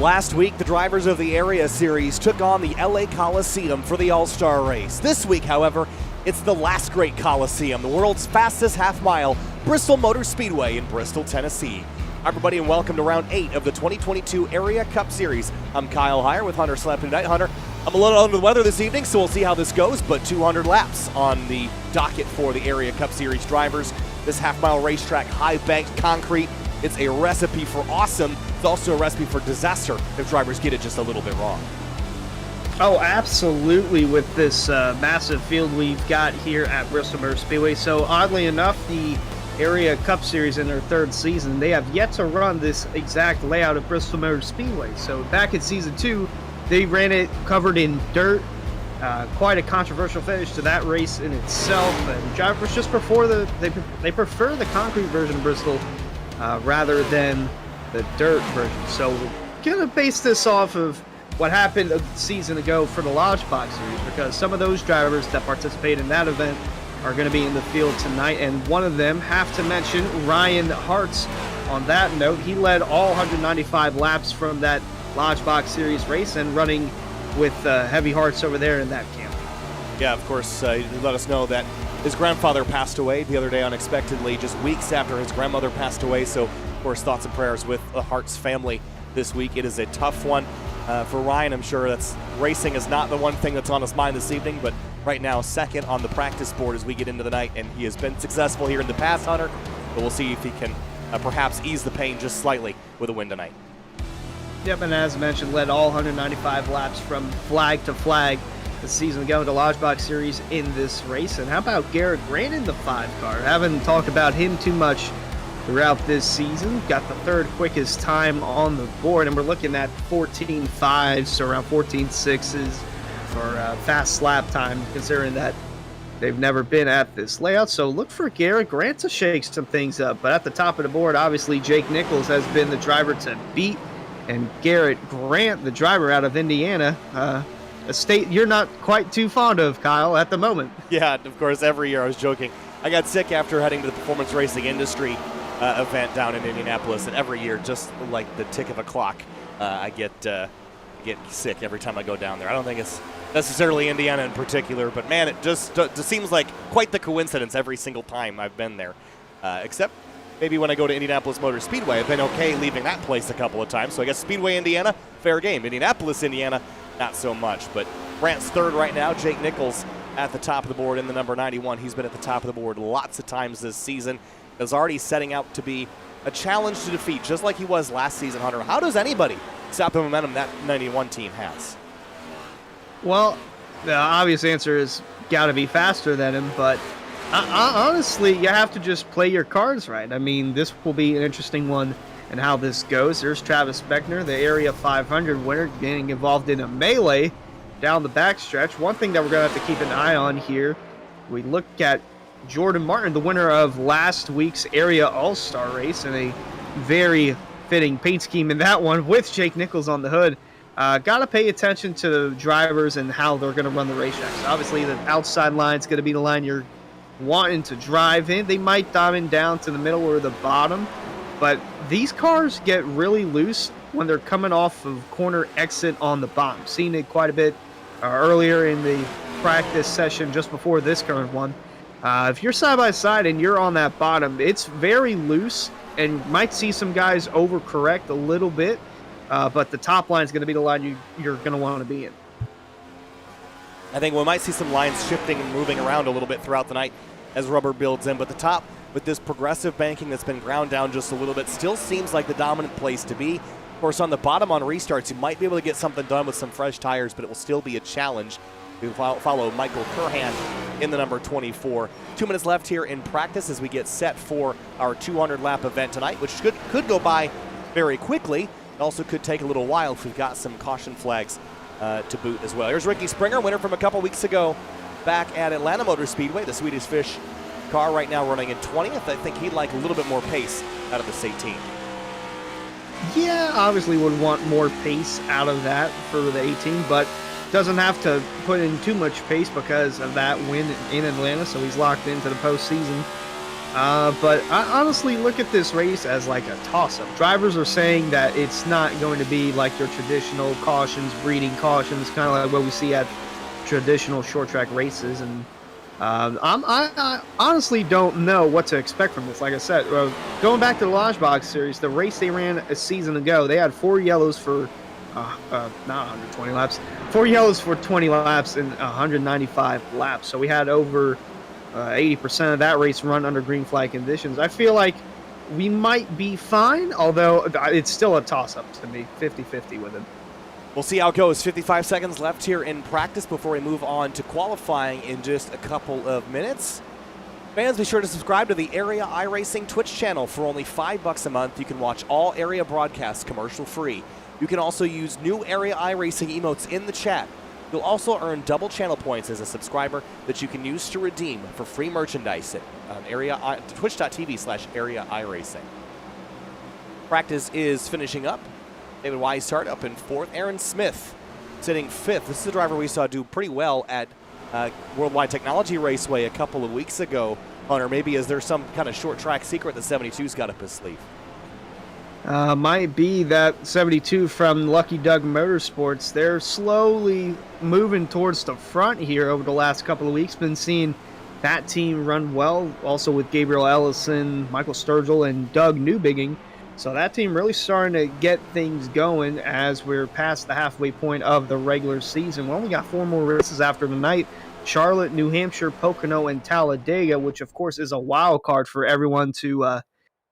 Last week, the drivers of the Area Series took on the LA Coliseum for the All-Star race. This week, however, it's the last great Coliseum, the world's fastest half-mile, Bristol Motor Speedway in Bristol, Tennessee. Hi, everybody, and welcome to Round 8 of the 2022 Area Cup Series. I'm Kyle Heyer with Hunter Slept tonight. Hunter, I'm a little under the weather this evening, so we'll see how this goes, but 200 laps on the docket for the Area Cup Series drivers. This half-mile racetrack, high-banked concrete. It's a recipe for awesome. It's also a recipe for disaster if drivers get it just a little bit wrong. Oh, absolutely, with this massive field we've got here at Bristol Motor Speedway. So oddly enough, the Area Cup Series in their third season, they have yet to run this exact layout of Bristol Motor Speedway. So back in season 2, they ran it covered in dirt. Quite a controversial finish to that race in itself. And drivers just prefer the concrete version of Bristol rather than the dirt version. So we're gonna base this off of what happened a season ago for the Lodge Box Series, because some of those drivers that participate in that event are going to be in the field tonight, and one of them, have to mention Ryan Hartz. On that note, he led all 195 laps from that Lodge Box Series race, and running with heavy hearts over there in that camp. Yeah, of course, he let us know that his grandfather passed away the other day unexpectedly, just weeks after his grandmother passed away. So, of course, thoughts and prayers with the Hartz family this week. It is a tough one for Ryan. I'm sure racing is not the one thing that's on his mind this evening, but right now second on the practice board as we get into the night, and he has been successful here in the past, Hunter, but we'll see if he can perhaps ease the pain just slightly with a win tonight. Yep, and as mentioned, led all 195 laps from flag to flag this season ago in the Lodge Box Series in this race. And how about Garrett Grant in the 5 car? Haven't talked about him too much throughout this season. Got the third quickest time on the board, and we're looking at 14.5s, so around 14.6s for fast lap time, considering that they've never been at this layout. So look for Garrett Grant to shake some things up. But at the top of the board, obviously, Jake Nichols has been the driver to beat, and Garrett Grant, the driver out of Indiana, a state you're not quite too fond of, Kyle, at the moment. Yeah, of course, every year I was joking. I got sick after heading to the performance racing industry event down in Indianapolis, and every year, just like the tick of a clock, I get sick every time I go down there. I don't think it's necessarily Indiana in particular, but man, it just seems like quite the coincidence every single time I've been there, except maybe when I go to Indianapolis Motor Speedway. I've been okay leaving that place a couple of times, so I guess Speedway, Indiana, fair game. Indianapolis, Indiana, not so much. But Grant's third right now. Jake Nichols at the top of the board in the number 91. He's been at the top of the board lots of times this season. Is already setting out to be a challenge to defeat, just like he was last season, Hunter. How does anybody stop the momentum that 91 team has? Well, the obvious answer is got to be faster than him, but honestly, you have to just play your cards right. I mean, this will be an interesting one and how this goes. There's Travis Beckner, the Area 500 winner, getting involved in a melee down the backstretch. One thing that we're going to have to keep an eye on here, we look at Jordan Martin, the winner of last week's Area All-Star race, and a very fitting paint scheme in that one with Jake Nichols on the hood. Got to pay attention to the drivers and how they're going to run the racetrack. So obviously, the outside line is going to be the line you're wanting to drive in. They might diamond down to the middle or the bottom, but these cars get really loose when they're coming off of corner exit on the bottom. Seen it quite a bit earlier in the practice session just before this current one. If you're side by side and you're on that bottom, it's very loose, and you might see some guys overcorrect a little bit, but the top line is going to be the line you're going to want to be in. I think we might see some lines shifting and moving around a little bit throughout the night as rubber builds in, but the top, with this progressive banking that's been ground down just a little bit, still seems like the dominant place to be. Of course, on the bottom on restarts, you might be able to get something done with some fresh tires, but it will still be a challenge. We follow Michael Curhan in the number 24. 2 minutes left here in practice as we get set for our 200-lap event tonight, which could go by very quickly. It also could take a little while if we've got some caution flags to boot as well. Here's Ricky Springer, winner from a couple weeks ago back at Atlanta Motor Speedway. The Swedish Fish car right now running in 20th. I think he'd like a little bit more pace out of this 18. Yeah, obviously would want more pace out of that for the 18, but doesn't have to put in too much pace because of that win in Atlanta, so he's locked into the postseason. But I honestly look at this race as like a toss-up. Drivers are saying that it's not going to be like your traditional cautions, breeding cautions, kind of like what we see at traditional short track races. And I honestly don't know what to expect from this. Like I said, going back to the Lodge Box series, the race they ran a season ago, they had 4 yellows for not 120 laps, 4 yellows for 20 laps and 195 laps. So we had over 80% of that race run under green flag conditions. I feel like we might be fine, although it's still a toss-up to me, 50-50 with it. We'll see how it goes. 55 seconds left here in practice before we move on to qualifying in just a couple of minutes. Fans, be sure to subscribe to the Area iRacing Twitch channel. For only $5 a month, you can watch all Area broadcasts commercial-free. You can also use new Area iRacing emotes in the chat. You'll also earn double channel points as a subscriber that you can use to redeem for free merchandise at twitch.tv/Area iRacing. Practice is finishing up. David Weishart up in 4th. Aaron Smith sitting 5th. This is a driver we saw do pretty well at Worldwide Technology Raceway a couple of weeks ago. Hunter, maybe is there some kind of short track secret that 72's got up his sleeve? Might be that 72 from Lucky Doug Motorsports. They're slowly moving towards the front here over the last couple of weeks. Been seeing that team run well, also with Gabriel Ellison, Michael Sturgill, and Doug Newbigging. So that team really starting to get things going as we're past the halfway point of the regular season. We only got 4 more races after tonight. Charlotte, New Hampshire, Pocono, and Talladega, which of course is a wild card for everyone to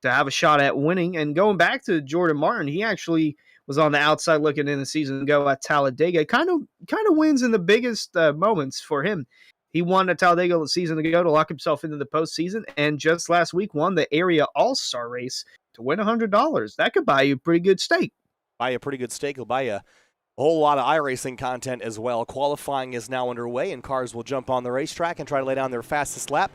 have a shot at winning. And going back to Jordan Martin, he actually was on the outside looking in the season ago at Talladega. Kind of wins in the biggest moments for him. He won at Talladega the season ago to lock himself into the postseason, and just last week won the Area All-Star Race to win $100. That could buy you a pretty good steak. Buy you a pretty good steak. It'll buy you a whole lot of iRacing content as well. Qualifying is now underway, and cars will jump on the racetrack and try to lay down their fastest lap.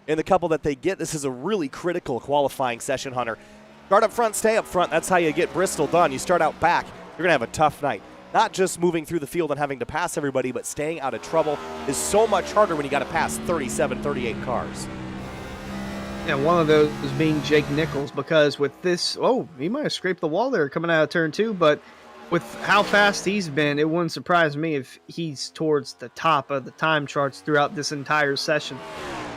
In the couple that they get, this is a really critical qualifying session, Hunter. Start up front, stay up front. That's how you get Bristol done. You start out back, you're going to have a tough night. Not just moving through the field and having to pass everybody, but staying out of trouble is so much harder when you got to pass 37, 38 cars. Yeah, one of those being Jake Nichols, because with this, he might have scraped the wall there coming out of turn 2, but with how fast he's been, it wouldn't surprise me if he's towards the top of the time charts throughout this entire session.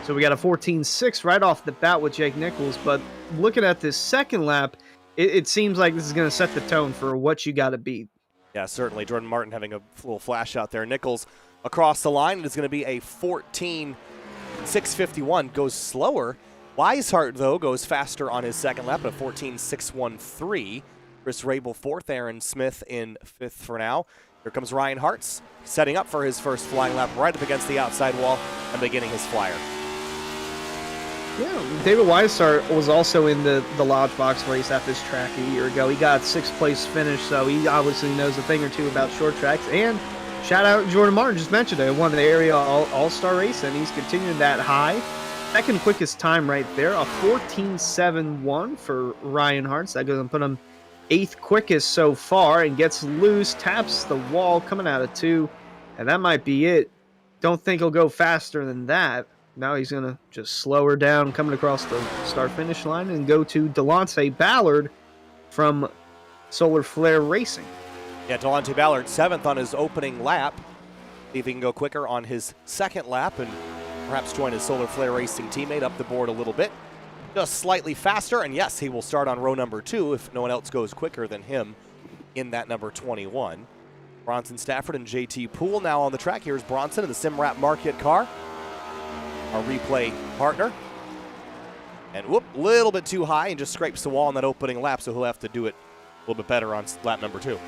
So we got a 14.6 right off the bat with Jake Nichols, but looking at this second lap, it seems like this is going to set the tone for what you got to beat. Yeah, certainly. Jordan Martin having a little flash out there. Nichols across the line. It is going to be a 14.651. Goes slower. Weishart, though, goes faster on his second lap at a 14.613. Chris Rabel 4th. Aaron Smith in 5th for now. Here comes Ryan Hartz setting up for his first flying lap right up against the outside wall and beginning his flyer. Yeah, David Weishart was also in the Lodge Box race at this track a year ago. He got 6th place finish, so he obviously knows a thing or two about short tracks. And shout out Jordan Martin, just mentioned it, won the Area All-Star race, and he's continuing that high. Second quickest time right there, a 14.71 for Ryan Hartz. That goes and put him 8th quickest so far, and gets loose, taps the wall coming out of 2, and that might be it. Don't think he'll go faster than that. Now he's going to just slow her down coming across the start-finish line and go to Delonte Ballard from Solar Flare Racing. Yeah, Delonte Ballard 7th on his opening lap. See if he can go quicker on his second lap and perhaps join his Solar Flare Racing teammate up the board a little bit. Just slightly faster, and yes, he will start on row number 2 if no one else goes quicker than him in that number 21. Bronson Stafford and JT Poole now on the track. Here's Bronson in the Simrap Market car, our replay partner. And whoop, a little bit too high and just scrapes the wall on that opening lap, so he'll have to do it a little bit better on lap number 2.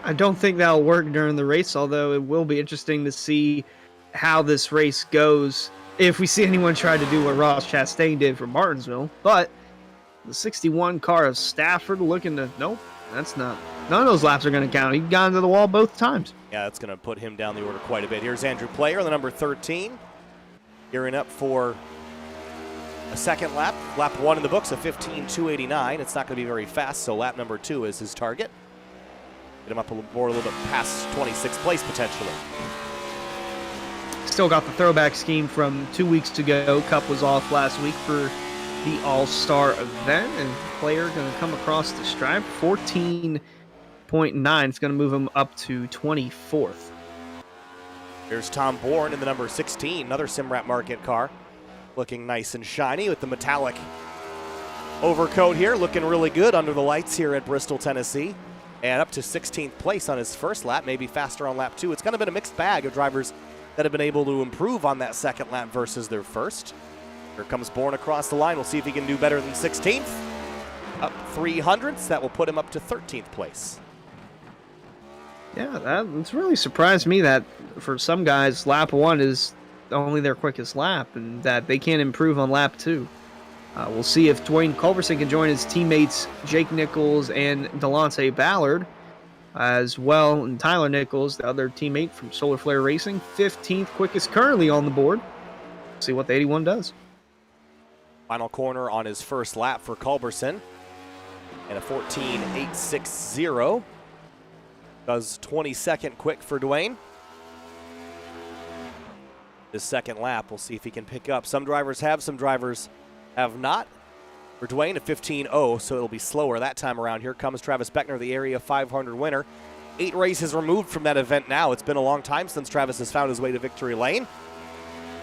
I don't think that'll work during the race, although it will be interesting to see how this race goes if we see anyone try to do what Ross Chastain did for Martinsville. But the 61 car of Stafford looking to, nope, that's not, none of those laps are going to count. He got into the wall both times. Yeah, that's going to put him down the order quite a bit. Here's Andrew Player, the number 13, gearing up for a second lap. Lap 1 in the books, a 15.289. It's not going to be very fast, so lap number 2 is his target. Get him up a little bit past 26th place potentially. Still got the throwback scheme from 2 weeks ago. Cup was off last week for the All-Star event, and player going to come across the stripe. 14.9. It's going to move him up to 24th. Here's Tom Bourne in the number 16, another Simrap Market car. Looking nice and shiny with the metallic overcoat here. Looking really good under the lights here at Bristol, Tennessee. And up to 16th place on his first lap, maybe faster on lap 2. It's kind of been a mixed bag of drivers that have been able to improve on that second lap versus their first. Here comes Bourne across the line. We'll see if he can do better than 16th. Up 300ths. That will put him up to 13th place. Yeah, it's really surprised me that for some guys, lap 1 is only their quickest lap, and that they can't improve on lap 2. We'll see if Dwayne Culberson can join his teammates Jake Nichols and Delonte Ballard as well, and Tyler Nichols, the other teammate from Solar Flare Racing, 15th quickest currently on the board. See what the 81 does. Final corner on his first lap for Culberson, and a 14.860. Does 22nd quick for Dwayne. His second lap, we'll see if he can pick up. Some drivers have, some drivers have not. For Dwayne, a 15.0, so it'll be slower that time around. Here comes Travis Beckner, the Area 500 winner. 8 races removed from that event now. It's been a long time since Travis has found his way to victory lane.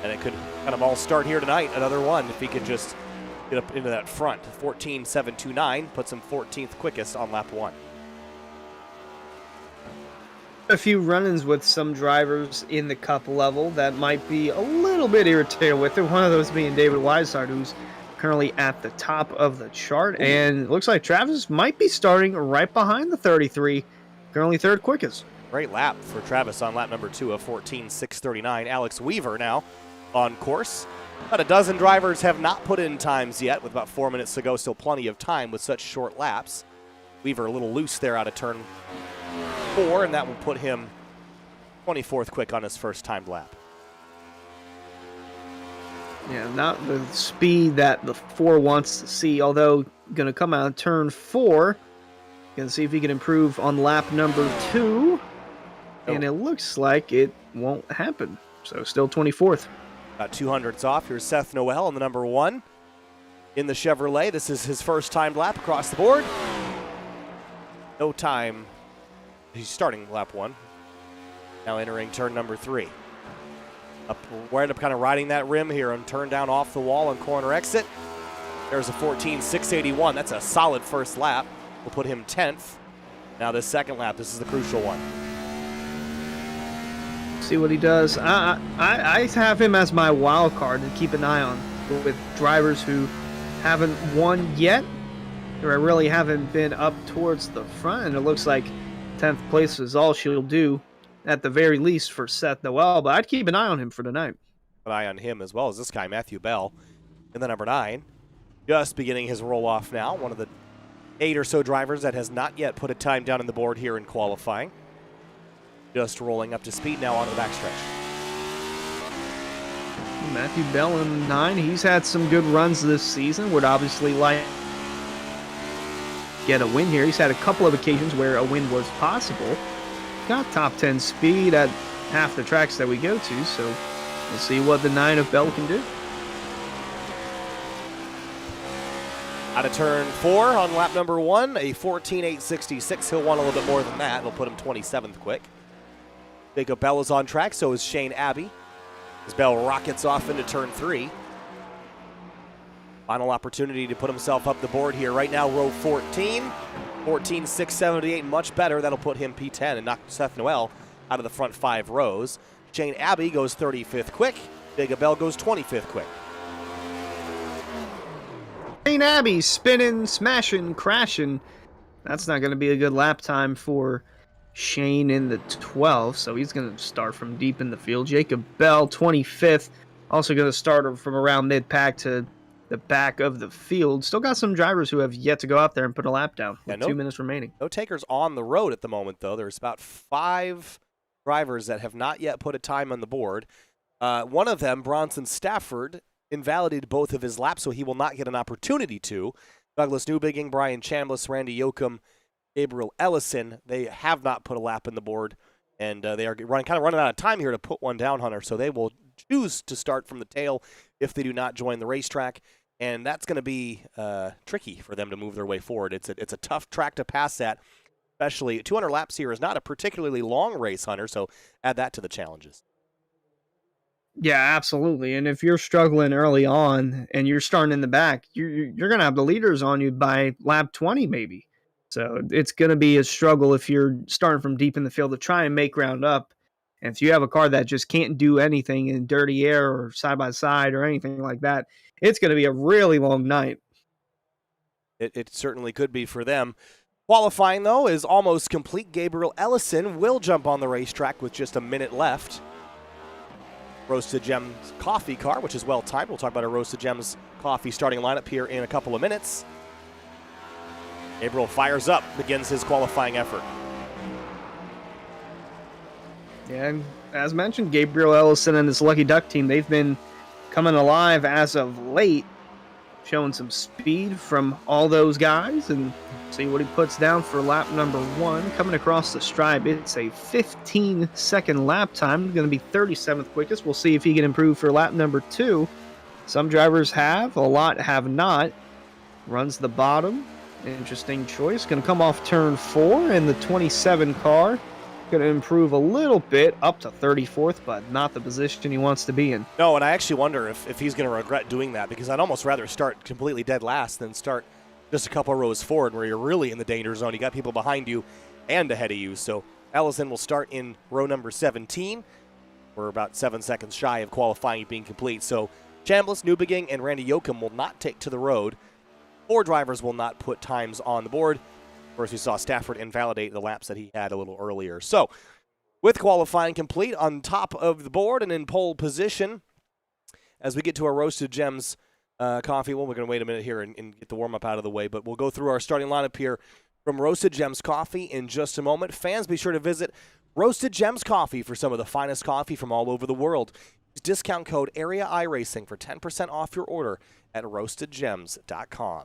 And it could kind of all start here tonight. Another one, if he can just get up into that front. 14.729 puts him 14th quickest on lap 1. A few run-ins with some drivers in the Cup level that might be a little bit irritated with it. One of those being David Weishart, who's currently at the top of the chart. And it looks like Travis might be starting right behind the 33, currently 3rd quickest. Great lap for Travis on lap number 2 of 14.639. Alex Weaver now on course. About a dozen drivers have not put in times yet, with about 4 minutes to go. Still plenty of time with such short laps. Weaver a little loose there out of turn 4, and that will put him 24th quick on his first timed lap. Yeah, not the speed that the 4 wants to see, although going to come out of turn 4. Going to see if he can improve on lap number 2. And it looks like it won't happen. So still 24th. About 200ths off. Here's Seth Noel on the number 1 in the Chevrolet. This is his first timed lap across the board. No time. He's starting lap 1. Now entering turn number 3. We're end up kind of riding that rim here and turn down off the wall on corner exit. There's a 14.681. That's a solid first lap. We'll put him 10th. Now this second lap, this is the crucial one. See what he does. I have him as my wild card to keep an eye on with drivers who haven't won yet, or really haven't been up towards the front. And it looks like 10th place is all she'll do at the very least for Seth Noel, but I'd keep an eye on him for tonight. An eye on him as well as this guy, Matthew Bell, in the number 9. Just beginning his roll-off now. One of the 8 or so drivers that has not yet put a time down on the board here in qualifying. Just rolling up to speed now onto the backstretch. Matthew Bell in 9. He's had some good runs this season. Would obviously like get a win here. He's had a couple of occasions where a win was possible. Got top 10 speed at half the tracks that we go to, so we'll see what the 9 of Bell can do. Out of turn 4 on lap number 1, a 14.866. He'll want a little bit more than that. It'll put him 27th quick. Jacob Bell is on track, so is Shane Abbey. As Bell rockets off into turn 3. Final opportunity to put himself up the board here. Right now, row 14. 14.678, much better. That'll put him P10 and knock Seth Noel out of the front 5 rows. Shane Abbey goes 35th quick. Jacob Bell goes 25th quick. Shane Abbey spinning, smashing, crashing. That's not going to be a good lap time for Shane in the 12th, so he's going to start from deep in the field. Jacob Bell, 25th, also going to start from around mid-pack to the back of the field. Still got some drivers who have yet to go out there and put a lap down with 2 minutes remaining. No takers on the road at the moment, though. There's about 5 drivers that have not yet put a time on the board. One of them, Bronson Stafford, invalidated both of his laps, so he will not get an opportunity to. Douglas Newbigging, Brian Chambliss, Randy Yoakum, Gabriel Ellison, they have not put a lap in the board And they are kind of running out of time here to put one down, Hunter, so they will choose to start from the tail if they do not join the racetrack. And that's going to be tricky for them to move their way forward. It's a tough track to pass at, especially 200 laps here is not a particularly long race, Hunter, so add that to the challenges. Yeah, absolutely. And if you're struggling early on and you're starting in the back, you're going to have the leaders on you by lap 20 maybe. So it's going to be a struggle if you're starting from deep in the field to try and make ground up. And if you have a car that just can't do anything in dirty air or side by side or anything like that, it's going to be a really long night. It certainly could be for them. Qualifying, though, is almost complete. Gabriel Ellison will jump on the racetrack with just a minute left. Roasted Gems coffee car, which is well timed. We'll talk about a Roasted Gems coffee starting lineup here in a couple of minutes. Gabriel fires up, begins his qualifying effort. And as mentioned, Gabriel Ellison and his Lucky Duck team, they've been coming alive as of late, showing some speed from all those guys, and see what he puts down for lap number 1. Coming across the stripe, it's a 15-second lap time. Going to be 37th quickest. We'll see if he can improve for lap number 2. Some drivers have, a lot have not. Runs the bottom. Interesting choice. Going to come off turn 4 in the 27 car. Going to improve a little bit up to 34th, but not the position he wants to be in. No, and I actually wonder if he's going to regret doing that, because I'd almost rather start completely dead last than start just a couple rows forward where you're really in the danger zone. You got people behind you and ahead of you. So Ellison will start in row number 17. We're about 7 seconds shy of qualifying being complete. So Chambliss, Newbegin, and Randy Yoakum will not take to the road. 4 drivers will not put times on the board. Of course, we saw Stafford invalidate the laps that he had a little earlier. So with qualifying complete, on top of the board and in pole position, as we get to our Roasted Gems coffee, well, we're going to wait a minute here and get the warm-up out of the way, but we'll go through our starting lineup here from Roasted Gems Coffee in just a moment. Fans, be sure to visit Roasted Gems Coffee for some of the finest coffee from all over the world. Use discount code AREA iRacing for 10% off your order at roastedgems.com.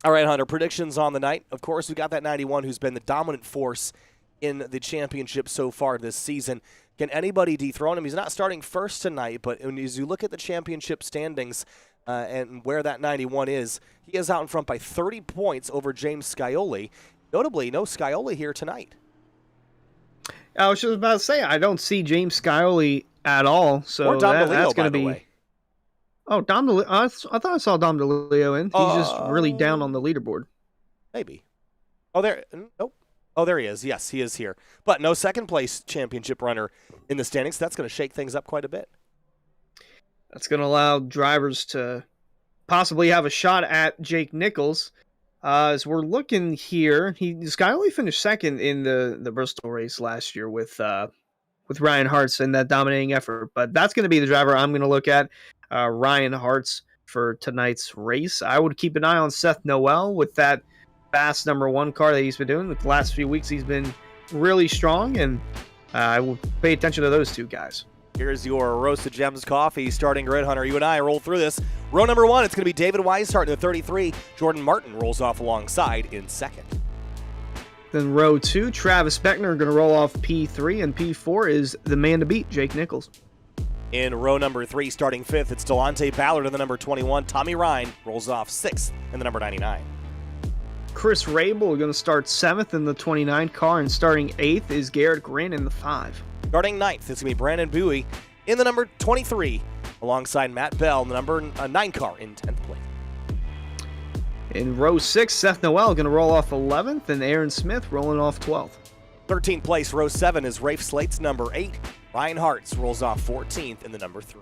All right, Hunter, predictions on the night. Of course, we got that 91 who's been the dominant force in the championship so far this season. Can anybody dethrone him? He's not starting first tonight, but as you look at the championship standings and where that 91 is, he is out in front by 30 points over James Scioli. Notably, no Scioli here tonight. I was just about to say, I don't see James Scioli at all. So or Dom that's DeLeo, going by to be. The way. Oh, Dom DeLeo. I thought I saw Dom DeLeo in. He's just really down on the leaderboard. Maybe. Oh, there. Nope. Oh, there he is. Yes, he is here. But no second-place championship runner in the standings. That's going to shake things up quite a bit. That's going to allow drivers to possibly have a shot at Jake Nichols. As we're looking here, Scioli finished second in the Bristol race last year with Ryan Hartz in that dominating effort. But that's going to be the driver I'm going to look at, Ryan Hartz, for tonight's race. I would keep an eye on Seth Noel with that fast number 1 car that he's been doing. The last few weeks he's been really strong, and I will pay attention to those 2 guys. Here's your Roasted Gems coffee starting grid, Hunter. You and I roll through this. Row number 1, it's going to be David Weishart in the 33. Jordan Martin rolls off alongside in second. Then row 2, Travis Beckner going to roll off P3, and P4 is the man to beat, Jake Nichols. In row number 3, starting 5th, it's Delonte Ballard in the number 21. Tommy Ryan rolls off 6th in the number 99. Chris Rabel going to start 7th in the 29 car, and starting 8th is Garrett Grant in the 5. Starting 9th, it's going to be Brandon Bowie in the number 23, alongside Matt Bell in the number 9 car in 10th place. In row 6, Seth Noel going to roll off 11th, and Aaron Smith rolling off 12th. 13th place, row 7, is Rafe Slate's number 8. Ryan Hartz rolls off 14th in the number 3.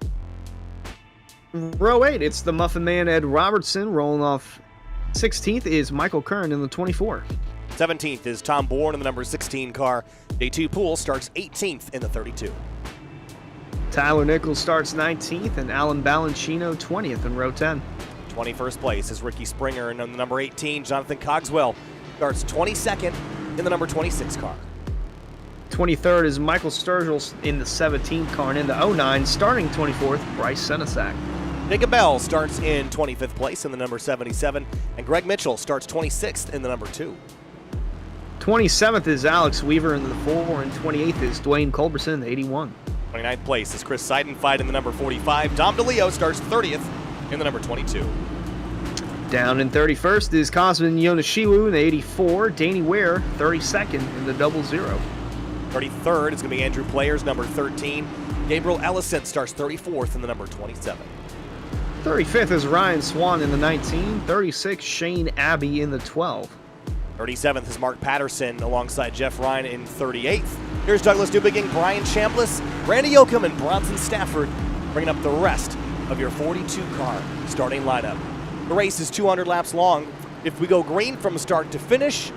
Row 8, it's the Muffin Man Ed Robertson rolling off 16th is Michael Kern in the 24. 17th is Tom Bourne in the number 16 car. J2 Poole starts 18th in the 32. Tyler Nichols starts 19th, and Alan Balancino 20th in row 10. 21st place is Ricky Springer in the number 18. Jonathan Cogswell starts 22nd in the number 26 car. 23rd is Michael Sturgill in the 17 car, and in the 09, starting 24th, Bryce Senesac. Jacob Bell starts in 25th place in the number 77, and Greg Mitchell starts 26th in the number 2. 27th is Alex Weaver in the 4, and 28th is Dwayne Culberson in the 81. 29th place is Chris Seidenfeld in the number 45. Dom DeLeo starts 30th in the number 22. Down in 31st is Cosmin Yonishiwu in the 84. Danny Ware, 32nd in the 00. 33rd is going to be Andrew Players, number 13. Gabriel Ellison starts 34th in the number 27. 35th is Ryan Swan in the 19. 36th, Shane Abbey in the 12. 37th is Mark Patterson alongside Jeff Ryan in 38th. Here's Douglas Dubiging, Brian Chambliss, Randy Yoakum, and Bronson Stafford bringing up the rest of your 42-car starting lineup. The race is 200 laps long. If we go green from start to finish,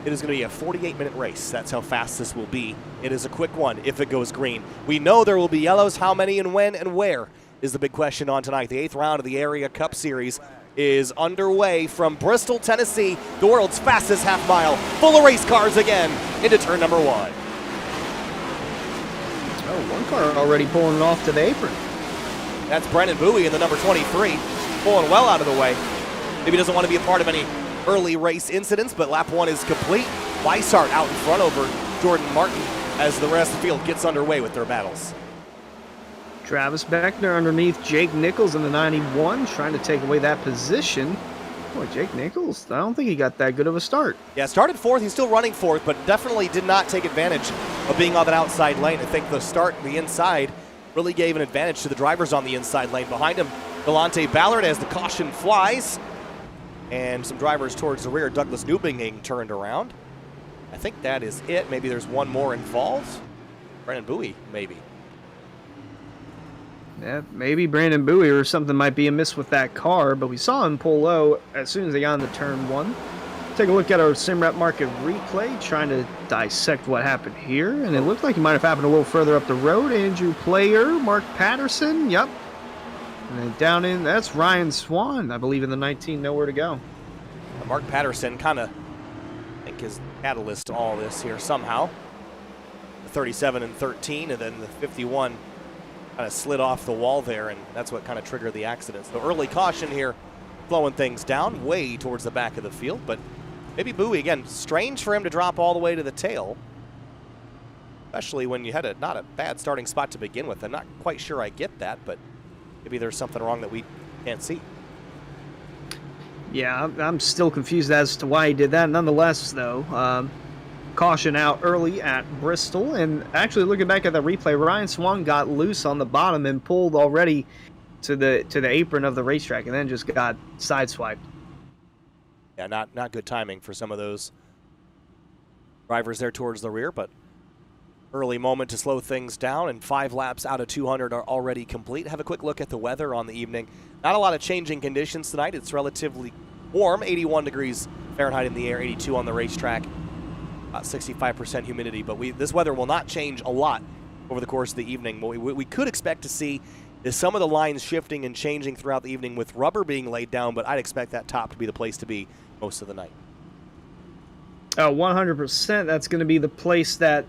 it is going to be a 48-minute race. That's how fast this will be. It is a quick one if it goes green. We know there will be yellows. How many and when and where is the big question on tonight. The 8th round of the Area Cup Series is underway from Bristol, Tennessee, the world's fastest half mile, full of race cars again, into turn number 1. Oh, one car already pulling it off to the apron. That's Brennan Bowie in the number 23, pulling well out of the way. Maybe he doesn't want to be a part of any early race incidents, but lap 1 is complete. Weishart out in front over Jordan Martin as the rest of the field gets underway with their battles. Travis Beckner underneath Jake Nichols in the 91, trying to take away that position. Boy, Jake Nichols, I don't think he got that good of a start. Yeah, started 4th. He's still running 4th, but definitely did not take advantage of being on that outside lane. I think the start the inside really gave an advantage to the drivers on the inside lane. Behind him, Delonte Ballard as the caution flies. And some drivers towards the rear. Douglas Newbinging turned around. I think that is it. Maybe there's one more involved. Brennan Bowie, maybe. Yeah, maybe Brandon Bowie or something might be amiss with that car, but we saw him pull low as soon as they got into turn 1. Take a look at our SimRep Market replay, trying to dissect what happened here, and it looked like it might have happened a little further up the road. Andrew Player, Mark Patterson, yep. And then down in, that's Ryan Swan, I believe in the 19, nowhere to go. Mark Patterson kind of, I think, is catalyst to all this here somehow. The 37 and 13, and then the 51 kind of slid off the wall there, and that's what kind of triggered the accident. So early caution here, slowing things down way towards the back of the field, but maybe Bowie, again, strange for him to drop all the way to the tail, especially when you had not a bad starting spot to begin with. I'm not quite sure I get that, but maybe there's something wrong that we can't see. Yeah, I'm still confused as to why he did that. Nonetheless, though, caution out early at Bristol, and actually looking back at the replay, Ryan Swan got loose on the bottom and pulled already to the apron of the racetrack, and then just got sideswiped. Yeah, not good timing for some of those drivers there towards the rear, but early moment to slow things down, and 5 laps out of 200 are already complete. Have a quick look at the weather on the evening. Not a lot of changing conditions tonight. It's relatively warm, 81 degrees Fahrenheit in the air, 82 on the racetrack. About 65% humidity, but this weather will not change a lot over the course of the evening. What we could expect to see is some of the lines shifting and changing throughout the evening with rubber being laid down, but I'd expect that top to be the place to be most of the night. 100%. That's going to be the place that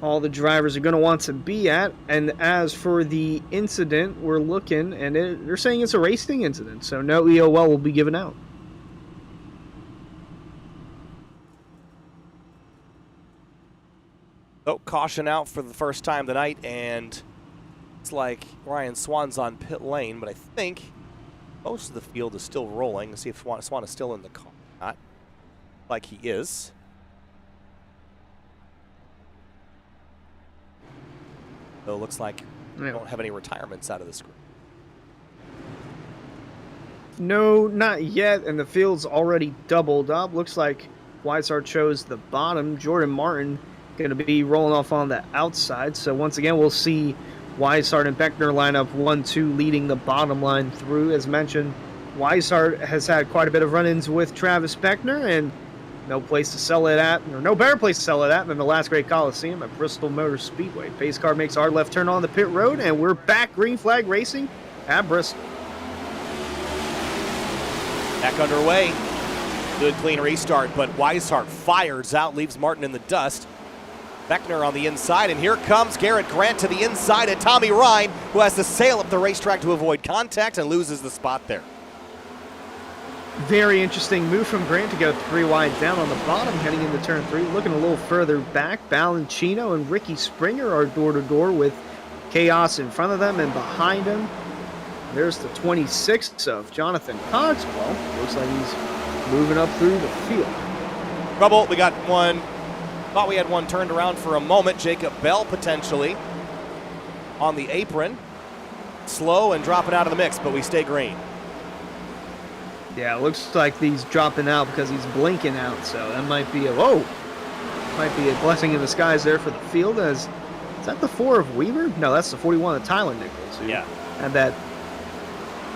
all the drivers are going to want to be at. And as for the incident, we're looking, and they're saying it's a racing incident, so no EOL will be given out. So caution out for the first time tonight, and it's like Ryan Swan's on pit lane, but I think most of the field is still rolling. Let's see if Swan is still in the car. Not like he is. So it looks like we don't have any retirements out of this group. No, not yet, and the field's already doubled up. Looks like Weishart chose the bottom. Jordan Martin going to be rolling off on the outside. So once again, we'll see Weishart and Beckner line up 1-2, leading the bottom line through. As mentioned, Weishart has had quite a bit of run-ins with Travis Beckner, and no place to sell it at, or no better place to sell it at than the last great Coliseum at Bristol Motor Speedway. Pace car makes our left turn on the pit road, and we're back green flag racing at Bristol. Back underway. Good clean restart, but Weishart fires out, leaves Martin in the dust. Beckner on the inside, and here comes Garrett Grant to the inside of Tommy Ryan, who has to sail up the racetrack to avoid contact and loses the spot there. Very interesting move from Grant to go 3 wide down on the bottom heading into turn 3. Looking a little further back, Balancino and Ricky Springer are door-to-door with Chaos in front of them and behind him. There's the 26 of Jonathan Cogswell. Looks like he's moving up through the field. Trouble, we got one. Thought we had one turned around for a moment. Jacob Bell potentially on the apron. Slow and dropping out of the mix, but we stay green. Yeah, it looks like he's dropping out because he's blinking out, so that might be a blessing in disguise there for the field. Is that the 4 of Weaver? No, that's the 41 of Tyler Nichols, who had that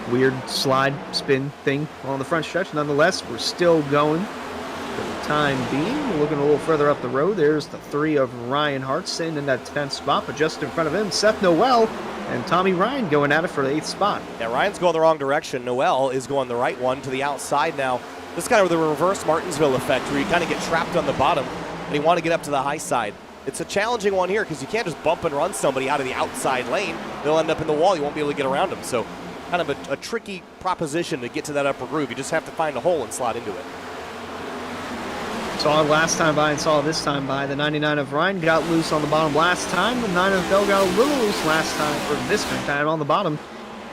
weird slide spin thing on the front stretch. Nonetheless, we're still going for the time being. We're looking a little further up the road. There's the 3 of Ryan Hart sitting in that 10th spot, but just in front of him, Seth Noel and Tommy Ryan going at it for the 8th spot. Yeah, Ryan's going the wrong direction. Noel is going the right one to the outside now. This is kind of the reverse Martinsville effect, where you kind of get trapped on the bottom and you want to get up to the high side. It's a challenging one here because you can't just bump and run somebody out of the outside lane. They'll end up in the wall. You won't be able to get around them. So kind of a tricky proposition to get to that upper groove. You just have to find a hole and slide into it. Saw it last time by and saw it this time by. The 99 of Ryan got loose on the bottom last time. The 9 of Bell got a little loose last time, or this time on the bottom.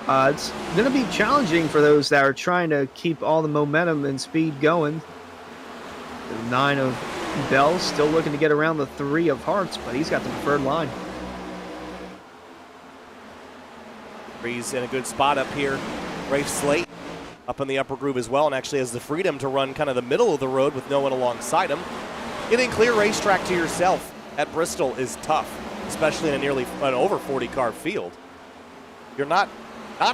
It's going to be challenging for those that are trying to keep all the momentum and speed going. The 9 of Bell still looking to get around the 3 of Hearts, but he's got the preferred line. He's in a good spot up here. Rafe Slate up in the upper groove as well, and actually has the freedom to run kind of the middle of the road with no one alongside him. Getting clear racetrack to yourself at Bristol is tough, especially in an over 40 car field. You're not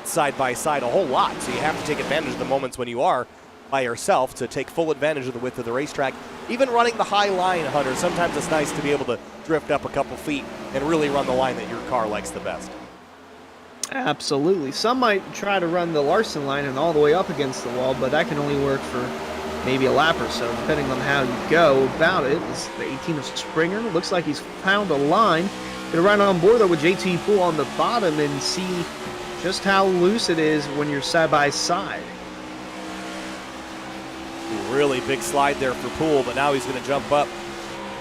side by side a whole lot, so you have to take advantage of the moments when you are by yourself to take full advantage of the width of the racetrack. Even running the high line, Hunter, sometimes it's nice to be able to drift up a couple feet and really run the line that your car likes the best. Absolutely. Some might try to run the Larson line and all the way up against the wall, but that can only work for maybe a lap or so, depending on how you go about it. This is the 18 of Springer. Looks like he's found a line. Gonna run on board though with JT Poole on the bottom and see just how loose it is when you're side by side. Really big slide there for Poole, but now he's going to jump up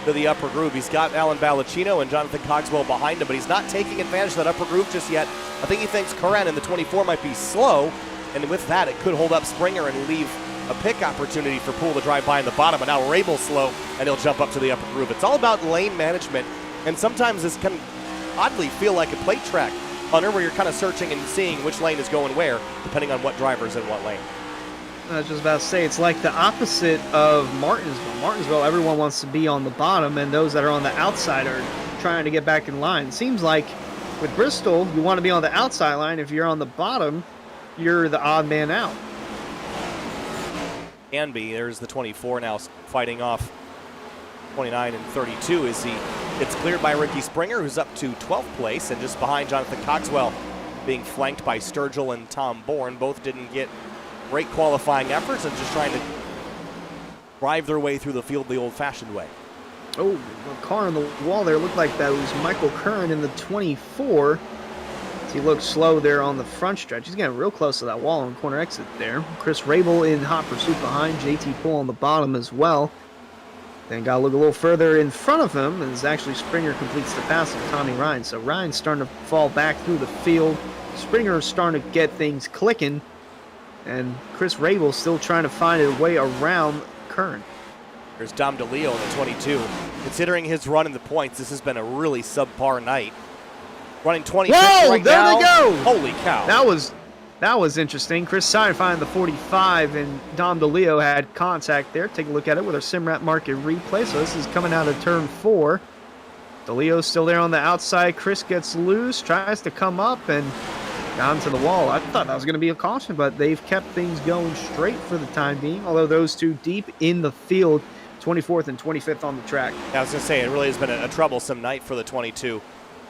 to the upper groove. He's got Alan Balancino and Jonathan Cogswell behind him, but he's not taking advantage of that upper groove just yet. I think he thinks Curran in the 24 might be slow, and with that, it could hold up Springer and leave a pick opportunity for Poole to drive by in the bottom. And now Rabel's slow, and he'll jump up to the upper groove. It's all about lane management, and sometimes this can oddly feel like a plate track, Hunter, where you're kind of searching and seeing which lane is going where, depending on what driver's in what lane. I was just about to say, it's like the opposite of Martinsville. Martinsville, everyone wants to be on the bottom, and those that are on the outside are trying to get back in line. It seems like with Bristol, you want to be on the outside line. If you're on the bottom, you're the odd man out. Can be. There's the 24 now fighting off 29 and 32 as he gets cleared by Ricky Springer, who's up to 12th place, and just behind Jonathan Cogswell, being flanked by Sturgill and Tom Bourne. Both didn't get great qualifying efforts and just trying to drive their way through the field the old-fashioned way. Oh, a car on the wall there looked like that was Michael Curran in the 24. He looked slow there on the front stretch. He's getting real close to that wall on corner exit there. Chris Rabel in hot pursuit behind. JT Poole on the bottom as well. Then got to look a little further in front of him as actually Springer completes the pass of Tommy Ryan. So Ryan's starting to fall back through the field. Springer's starting to get things clicking. And Chris Rabel still trying to find a way around Curran. There's Dom DeLeo in the 22. Considering his run in the points, this has been a really subpar night. Running 25th right there now. They go! Holy cow. That was interesting. Chris Sire finding the 45, and Dom DeLeo had contact there. Take a look at it with our Simrat Market replay. So this is coming out of turn 4. DeLeo's still there on the outside. Chris gets loose, tries to come up, and down to the wall. I thought that was going to be a caution, but they've kept things going straight for the time being, although those two deep in the field, 24th and 25th on the track. I was going to say, it really has been a troublesome night for the 22.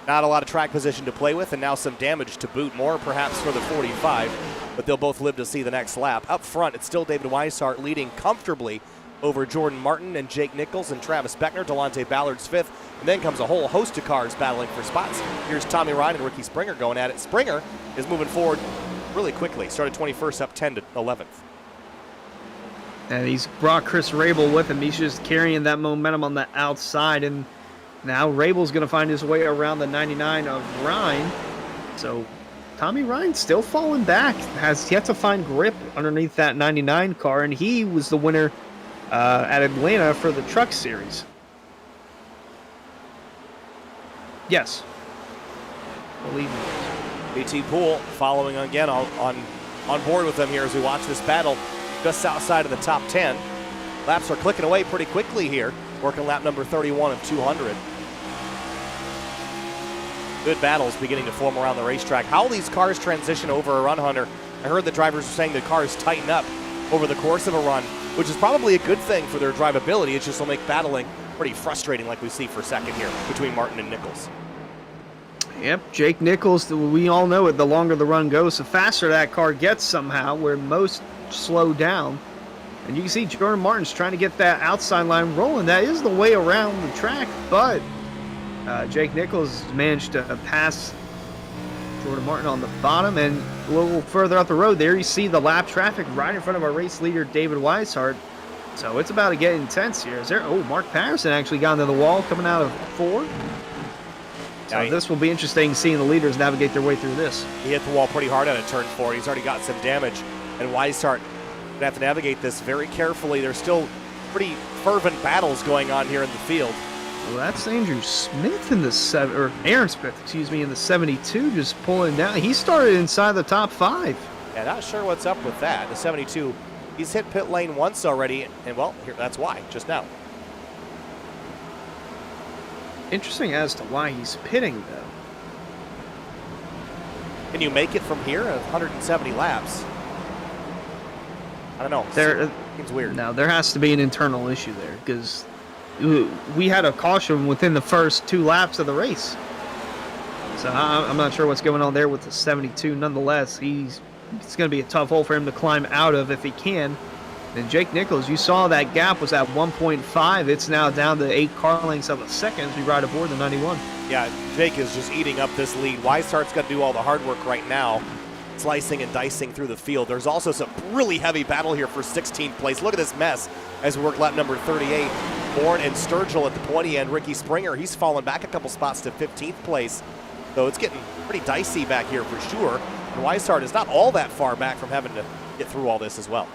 Not a lot of track position to play with, and now some damage to boot, more perhaps for the 45, but they'll both live to see the next lap. Up front, it's still David Weishart leading comfortably over Jordan Martin and Jake Nichols and Travis Beckner. Delonte Ballard's 5th, and then comes a whole host of cars battling for spots. Here's Tommy Ryan and Ricky Springer going at it. Springer is moving forward really quickly. Started 21st, up 10 to 11th. And he's brought Chris Rabel with him. He's just carrying that momentum on the outside. And now Rabel's going to find his way around the 99 of Ryan. So Tommy Ryan still falling back. Has yet to find grip underneath that 99 car. And he was the winner at Atlanta for the Truck Series. Yes. Believe me. BT Poole following again on board with them here as we watch this battle just outside of the top 10. Laps are clicking away pretty quickly here, working lap number 31 of 200. Good battles beginning to form around the racetrack. How will these cars transition over a run, Hunter? I heard the drivers were saying the cars tighten up over the course of a run, which is probably a good thing for their drivability. It just will make battling pretty frustrating like we see for second here between Martin and Nichols. Yep, Jake Nichols, we all know it, the longer the run goes, the faster that car gets somehow, where most slow down. And you can see Jordan Martin's trying to get that outside line rolling. That is the way around the track, but Jake Nichols managed to pass Jordan Martin on the bottom, and a little further up the road there you see the lap traffic right in front of our race leader David Weishart. So it's about to get intense here. Mark Patterson actually got into the wall coming out of 4. So this will be interesting seeing the leaders navigate their way through this. He hit the wall pretty hard out of turn 4. He's already got some damage, and Weishart going to have to navigate this very carefully. There's still pretty fervent battles going on here in the field. Well, that's Andrew Smith in the Aaron Smith, excuse me, in the 72, just pulling down. He started inside the top 5. Yeah, not sure what's up with that. The 72, he's hit pit lane once already, and well, here, that's why, just now. Interesting as to why he's pitting, though. Can you make it from here at 170 laps? I don't know. Seems weird. Now, there has to be an internal issue there, because we had a caution within the first 2 laps of the race. So I'm not sure what's going on there with the 72. Nonetheless, it's going to be a tough hole for him to climb out of if he can. And Jake Nichols, you saw that gap was at 1.5. It's now down to 8 car lengths of a second as we ride aboard the 91. Yeah, Jake is just eating up this lead. Weishart's got to do all the hard work right now, slicing and dicing through the field. There's also some really heavy battle here for 16th place. Look at this mess as we work lap number 38. Bourne and Sturgill at the pointy end. Ricky Springer, he's fallen back a couple spots to 15th place. So it's getting pretty dicey back here for sure. And Weishart is not all that far back from having to get through all this as well.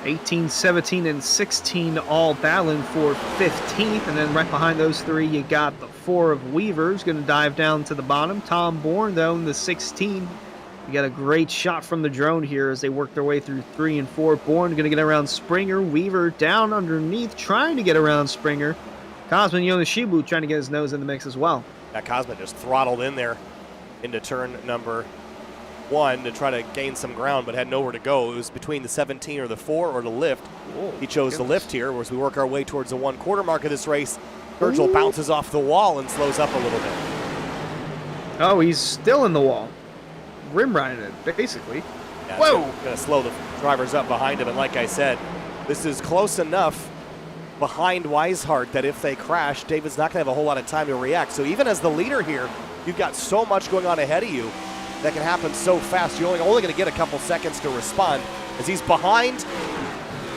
18, 17, and 16 all battling for 15th. And then right behind those 3, you got the 4 of Weaver's going to dive down to the bottom. Tom Bourne, though, in the 16. You got a great shot from the drone here as they work their way through 3 and 4. Bourne going to get around Springer. Weaver down underneath, trying to get around Springer. Cosman Yonoshibu trying to get his nose in the mix as well. That Cosman just throttled in there into turn number 1 to try to gain some ground, but had nowhere to go. It was between the 17 or the 4 or the lift. He chose the lift here as we work our way towards the 1/4 mark of this race. Virgil bounces off the wall and slows up a little bit. Oh, he's still in the wall. Rim riding it, basically. Yeah, whoa! Going to slow the drivers up behind him, and like I said, this is close enough behind Weishart that if they crash, David's not going to have a whole lot of time to react. So even as the leader here, you've got so much going on ahead of you that can happen so fast. You're only going to get a couple seconds to respond as he's behind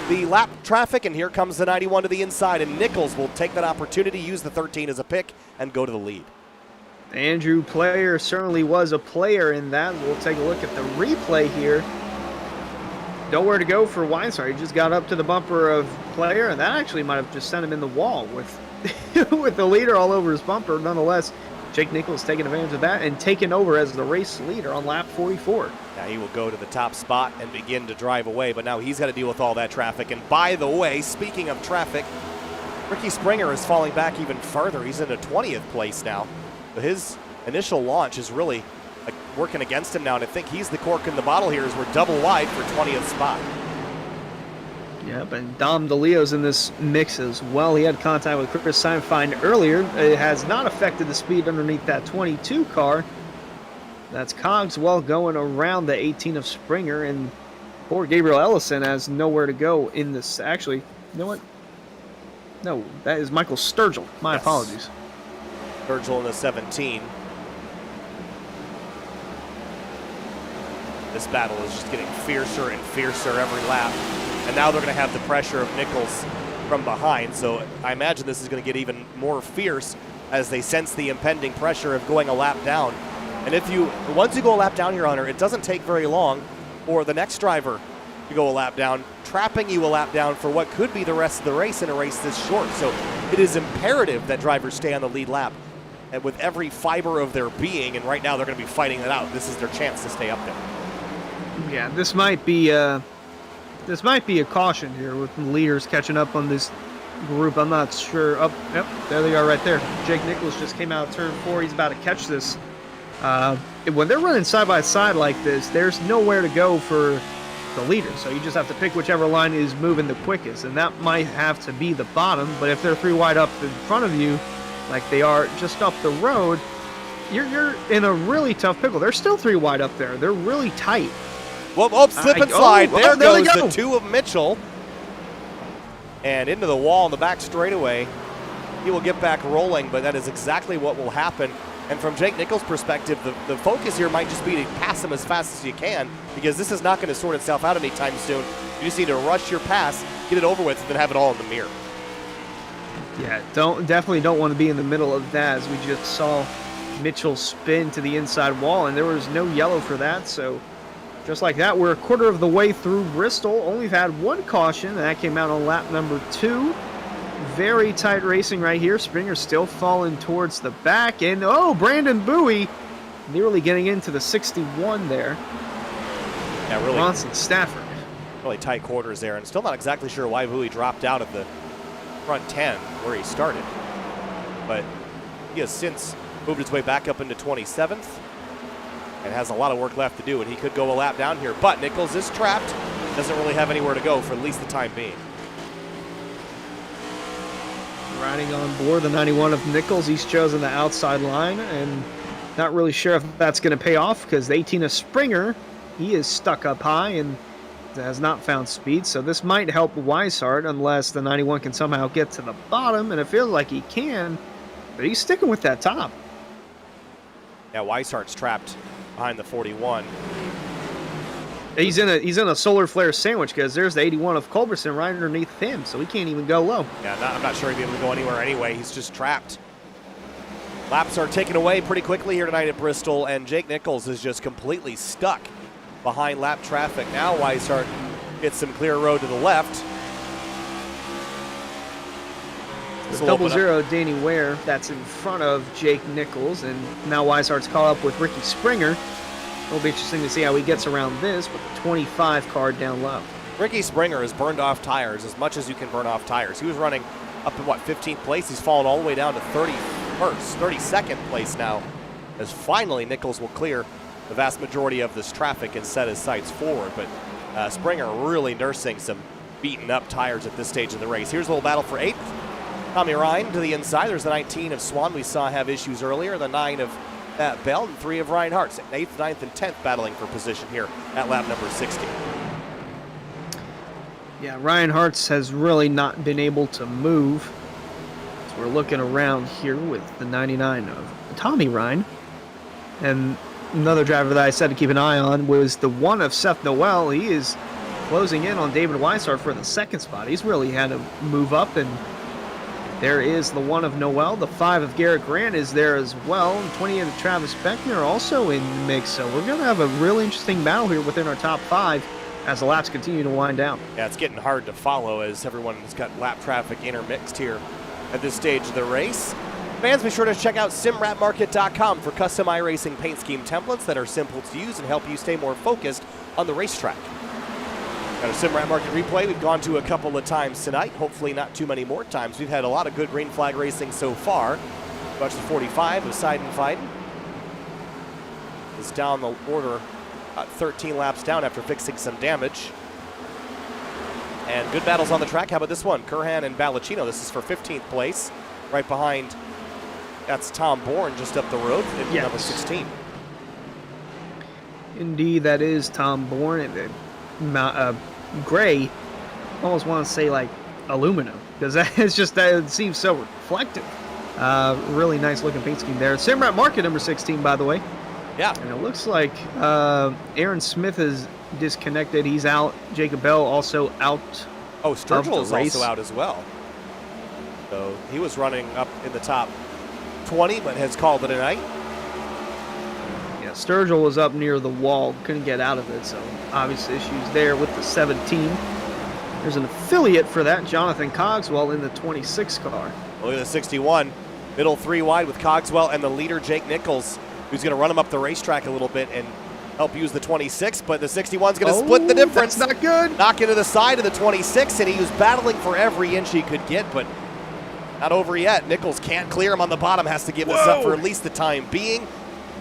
the lap traffic, and here comes the 91 to the inside, and Nichols will take that opportunity, use the 13 as a pick, and go to the lead. Andrew Player certainly was a player in that. We'll take a look at the replay here. Nowhere to go for Weishart. He just got up to the bumper of Player, and that actually might have just sent him in the wall with with the leader all over his bumper. Nonetheless, Jake Nichols taking advantage of that and taking over as the race leader on lap 44. Now he will go to the top spot and begin to drive away, but now he's got to deal with all that traffic. And by the way, speaking of traffic, Ricky Springer is falling back even further. He's in a 20th place now. But his initial launch is really working against him now, and I think he's the cork in the bottle here as we're double wide for 20th spot. Yep, and Dom DeLeo's in this mix as well. He had contact with Chris Seinfeld earlier. It has not affected the speed underneath that 22 car. That's Cogswell going around the 18 of Springer, and poor Gabriel Ellison has nowhere to go in this. Actually, you know what? No, that is Michael Sturgill. My apologies. Sturgill in the 17. This battle is just getting fiercer and fiercer every lap. And now they're going to have the pressure of Nichols from behind. So I imagine this is going to get even more fierce as they sense the impending pressure of going a lap down. And once you go a lap down here, Hunter, it doesn't take very long for the next driver to go a lap down, trapping you a lap down for what could be the rest of the race in a race this short. So it is imperative that drivers stay on the lead lap and with every fiber of their being, and right now they're going to be fighting it out. This is their chance to stay up there. Yeah, this might be a caution here with the leaders catching up on this group. I'm not sure. Oh, yep, there they are right there. Jake Nichols just came out of turn 4. He's about to catch this. When they're running side by side like this, there's nowhere to go for the leader. So you just have to pick whichever line is moving the quickest, and that might have to be the bottom. But if they're 3 wide up in front of you, like they are just up the road, you're in a really tough pickle. They're still 3 wide up there. They're really tight. Well, slip and slide. There goes the 2 of Mitchell. And into the wall in the back straightaway. He will get back rolling, but that is exactly what will happen. And from Jake Nichols' perspective, the focus here might just be to pass him as fast as you can, because this is not going to sort itself out anytime soon. You just need to rush your pass, get it over with, and then have it all in the mirror. Yeah, definitely don't want to be in the middle of that, as we just saw Mitchell spin to the inside wall, and there was no yellow for that. So just like that, we're a quarter of the way through Bristol. Only had 1 caution, and that came out on lap number 2. Very tight racing right here. Springer still falling towards the back, and Brandon Bowie nearly getting into the 61 there. Yeah, really. Bronson Stafford. Really tight quarters there, and still not exactly sure why Bowie dropped out of the front 10 where he started. But he has since moved his way back up into 27th and has a lot of work left to do, and he could go a lap down here. But Nichols is trapped, doesn't really have anywhere to go for at least the time being. Riding on board the 91 of Nichols, he's chosen the outside line, and not really sure if that's going to pay off, because the 18 of Springer, he is stuck up high and has not found speed. So this might help Weishart unless the 91 can somehow get to the bottom, and it feels like he can, but he's sticking with that top. Yeah, Weishart's trapped behind the 41. He's in a solar flare sandwich, because there's the 81 of Culberson right underneath him, so he can't even go low. Yeah, I'm not sure he'd be able to go anywhere anyway. He's just trapped. Laps are taken away pretty quickly here tonight at Bristol, and Jake Nichols is just completely stuck behind lap traffic. Now Weishart gets some clear road to the left. Double zero Danny Ware, that's in front of Jake Nichols, and now Weishart's caught up with Ricky Springer. It'll be interesting to see how he gets around this with the 25 card down low. Ricky Springer has burned off tires as much as you can burn off tires. He was running up in, 15th place? He's fallen all the way down to 32nd place now, as finally Nichols will clear the vast majority of this traffic and set his sights forward. But Springer really nursing some beaten up tires at this stage of the race. Here's a little battle for 8th. Tommy Ryan to the inside. There's the 19 of Swan we saw have issues earlier. The 9 of Bell, and 3 of Reinhardt. 8th, 9th, and 10th battling for position here at lap number 60. Yeah, Reinhardt has really not been able to move. So we're looking around here with the 99 of Tommy Ryan. And another driver that I said to keep an eye on was the 1 of Seth Noel. He is closing in on David Weishart for the 2nd spot. He's really had to move up, and there is the 1 of Noel. The 5 of Garrett Grant is there as well. And 28 of Travis Beckner also in the mix. So we're going to have a really interesting battle here within our top 5 as the laps continue to wind down. Yeah, it's getting hard to follow as everyone has got lap traffic intermixed here at this stage of the race. Fans, be sure to check out simwrapmarket.com for custom iRacing paint scheme templates that are simple to use and help you stay more focused on the racetrack. Got a Sim Wrap Market replay we've gone to a couple of times tonight. Hopefully not too many more times. We've had a lot of good green flag racing so far. Watch the 45 of Seidenfeiden. Is down the order, 13 laps down after fixing some damage. And good battles on the track. How about this one? Kurhan and Balacino. This is for 15th place. Right behind, that's Tom Bourne just up the road in number 16. Indeed, that is Tom Bourne. Gray, I almost want to say like aluminum, because that seems so reflective. Really nice looking paint scheme there. Simrat Market number 16, by the way. Yeah. And it looks like Aaron Smith is disconnected. He's out. Jacob Bell also out. Oh, Sturgill is race. also out as well. So he was running up in the top 20, but has called it a night. Yeah, Sturgill was up near the wall, couldn't get out of it, so obvious issues there with the 17. There's an affiliate for that, Jonathan Cogswell in the 26 car. Look at the 61, middle 3 wide with Cogswell and the leader Jake Nichols, who's going to run him up the racetrack a little bit and help use the 26, but the 61's going to split the difference. That's not good. Knock into the side of the 26, and he was battling for every inch he could get, but not over yet. Nichols can't clear him on the bottom, has to give this up for at least the time being.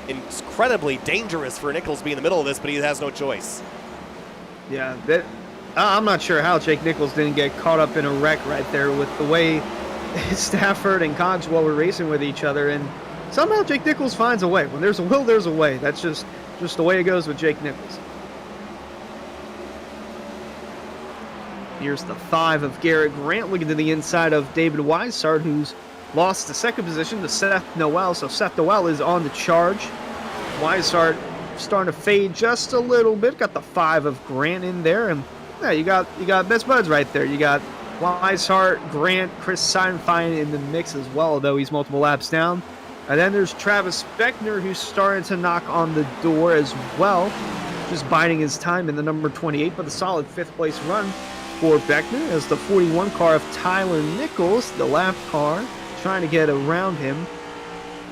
Incredibly dangerous for Nichols to be in the middle of this, but he has no choice. Yeah, I'm not sure how Jake Nichols didn't get caught up in a wreck right there with the way Stafford and Cogswell were racing with each other, and somehow Jake Nichols finds a way. When there's a will, there's a way. That's just the way it goes with Jake Nichols. Here's the 5 of Garrett Grant looking to the inside of David Weishart, who's lost the second position to Seth Noel. So Seth Noel is on the charge. Weishart starting to fade just a little bit. Got the 5 of Grant in there, and yeah, you got best buds right there. You got Weishart, Grant, Chris Seinfein in the mix as well, though he's multiple laps down. And then there's Travis Beckner, who's starting to knock on the door as well, just biding his time in the number 28, but a solid 5th place run for Beckner as the 41 car of Tyler Nichols, the lap car, trying to get around him.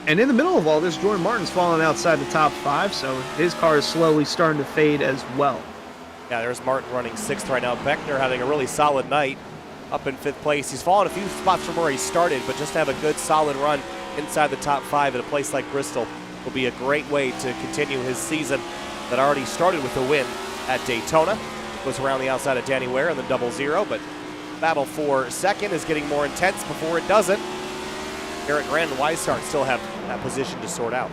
And in the middle of all this, Jordan Martin's falling outside the top 5, so his car is slowly starting to fade as well. Yeah, there's Martin running 6th right now. Beckner having a really solid night, up in 5th place. He's fallen a few spots from where he started, but just to have a good solid run inside the top 5 at a place like Bristol will be a great way to continue his season that already started with a win at Daytona. Was around the outside of Danny Ware in the 00, but battle for second is getting more intense before it doesn't. Garrett Grant and Weishart still have that position to sort out.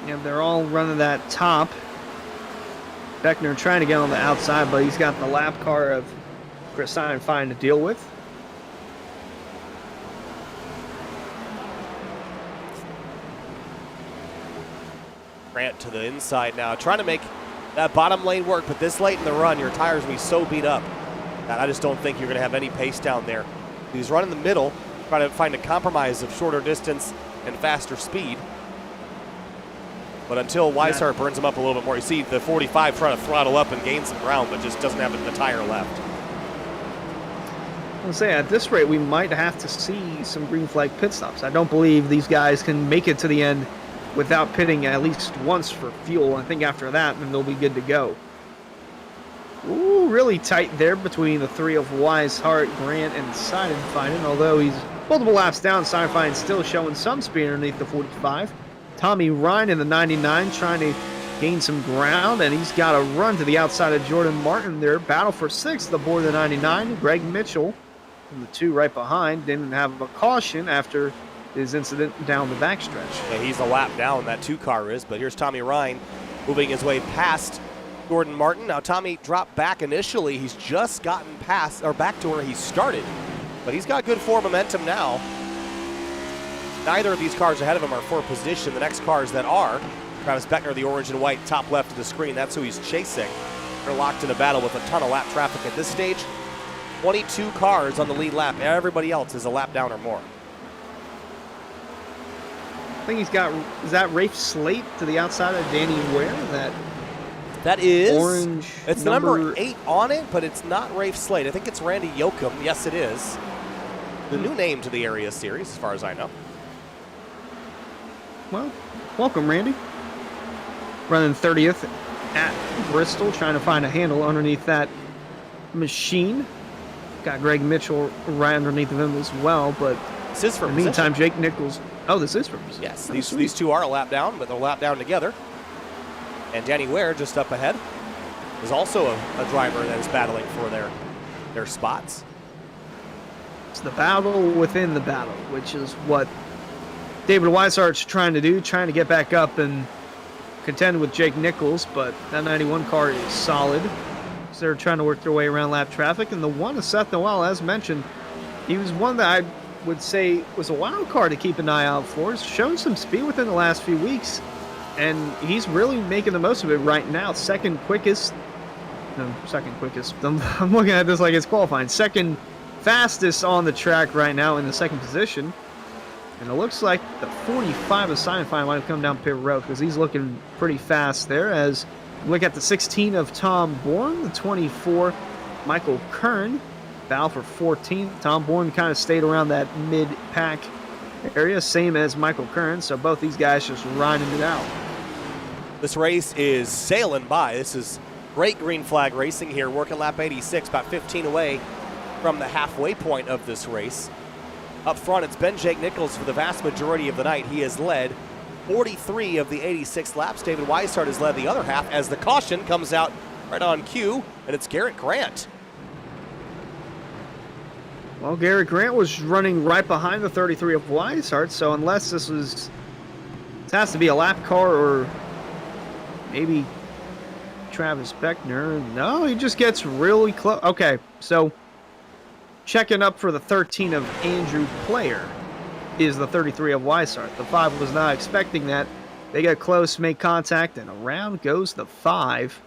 Yeah, they're all running that top. Beckner trying to get on the outside, but he's got the lap car of Chris Seinfein to deal with. Grant to the inside now, trying to make that bottom lane work, but this late in the run, your tires will be so beat up that I just don't think you're going to have any pace down there. He's running the middle, trying to find a compromise of shorter distance and faster speed. But until Weishart burns him up a little bit more, you see the 45 trying to throttle up and gain some ground, but just doesn't have the tire left. I'll say at this rate, we might have to see some green flag pit stops. I don't believe these guys can make it to the end without pitting at least once for fuel. I think after that, then they'll be good to go. Ooh, really tight there between the 3 of Weishart, Grant, and Seinfein. Although he's multiple laps down, Seinfein still showing some speed underneath the 45. Tommy Ryan in the 99 trying to gain some ground, and he's got a run to the outside of Jordan Martin there. Battle for 6th aboard the 99. Greg Mitchell from the 2 right behind didn't have a caution after his incident down the backstretch. Yeah, he's a lap down, that 2 car is, but here's Tommy Ryan moving his way past Jordan Martin. Now Tommy dropped back initially. He's just gotten past or back to where he started, but he's got good forward momentum now. Neither of these cars ahead of him are for position. The next cars that are, Travis Beckner, the orange and white, top left of the screen, that's who he's chasing. They're locked in a battle with a ton of lap traffic at this stage. 22 cars on the lead lap. Everybody else is a lap down or more. I think he's got, is that Rafe Slate to the outside of Danny Ware? That is orange. It's the number 8 on it, but it's not Rafe Slate. I think it's Randy Yoakum. Yes, it is. The new name to the area series, as far as I know. Well, welcome, Randy. Running 30th at Bristol, trying to find a handle underneath that machine. Got Greg Mitchell right underneath of him as well, but This is for in the meantime, Jake Nichols. Oh, this is for position. Yes, these 2 are a lap down, but they're a lap down together. And Danny Ware, just up ahead, is also a driver that is battling for their spots. It's the battle within the battle, which is what David Weishart's trying to do, trying to get back up and contend with Jake Nichols, but that 91 car is solid. So they're trying to work their way around lap traffic, and the one is Seth Noel, as mentioned. He was one that I would say was a wild card to keep an eye out for. He's shown some speed within the last few weeks, and he's really making the most of it right now. Second quickest. I'm looking at this like it's qualifying. Second fastest on the track right now in the second position. And it looks like the 45 of Sci-Fi might have come down pit road because he's looking pretty fast there. As look at the 16 of Tom Bourne, the 24 Michael Kern, battle for 14th. Tom Bourne kind of stayed around that mid-pack area, same as Michael Kern. So both these guys just riding it out. This race is sailing by. This is great green flag racing here, working lap 86, about 15 away from the halfway point of this race. Up front, it's been Jake Nichols for the vast majority of the night. He has led 43 of the 86 laps. David Weishart has led the other half as the caution comes out right on cue, and it's Garrett Grant. Well, Garrett Grant was running right behind the 33 of Weishart, so unless this has to be a lap car or maybe Travis Beckner. No, he just gets really close. Okay, so checking up for the 13 of Andrew Player is the 33 of Weishart. The 5 was not expecting that. They get close, make contact, and around goes the 5.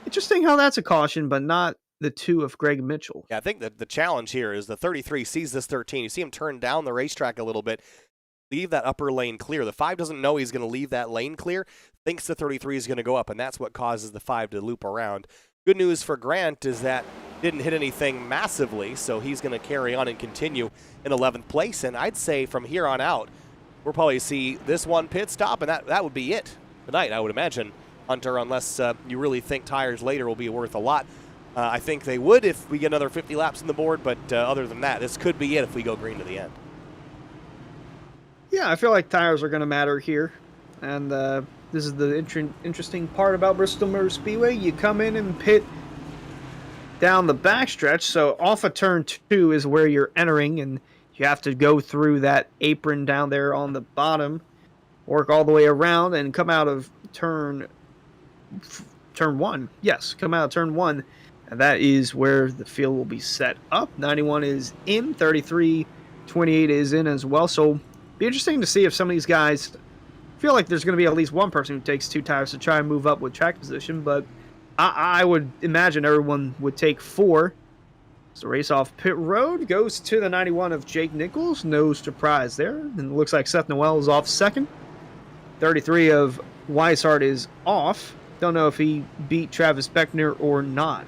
Interesting how that's a caution, but not the 2 of Greg Mitchell. Yeah, I think that the challenge here is the 33 sees this 13. You see him turn down the racetrack a little bit, leave that upper lane clear. The 5 doesn't know he's going to leave that lane clear, thinks the 33 is going to go up, and that's what causes the 5 to loop around. Good news for Grant is that didn't hit anything massively, so he's going to carry on and continue in 11th place. And I'd say from here on out, we'll probably see this one pit stop, and that would be it tonight, I would imagine, Hunter, unless you really think tires later will be worth a lot. I think they would if we get another 50 laps on the board, but other than that, this could be it if we go green to the end. Yeah, I feel like tires are going to matter here. And this is the interesting part about Bristol Motor Speedway. You come in and pit down the backstretch, so off of turn 2 is where you're entering, and you have to go through that apron down there on the bottom, work all the way around, and come out of turn 1. Yes, come out of turn 1, and that is where the field will be set up. 91 is in, 33, 28 is in as well, so be interesting to see if some of these guys feel like there's going to be at least one person who takes 2 tires to try and move up with track position, but I would imagine everyone would take 4. So race off pit road goes to the 91 of Jake Nichols. No surprise there. And it looks like Seth Noel is off second. 33 of Weishart is off. Don't know if he beat Travis Beckner or not.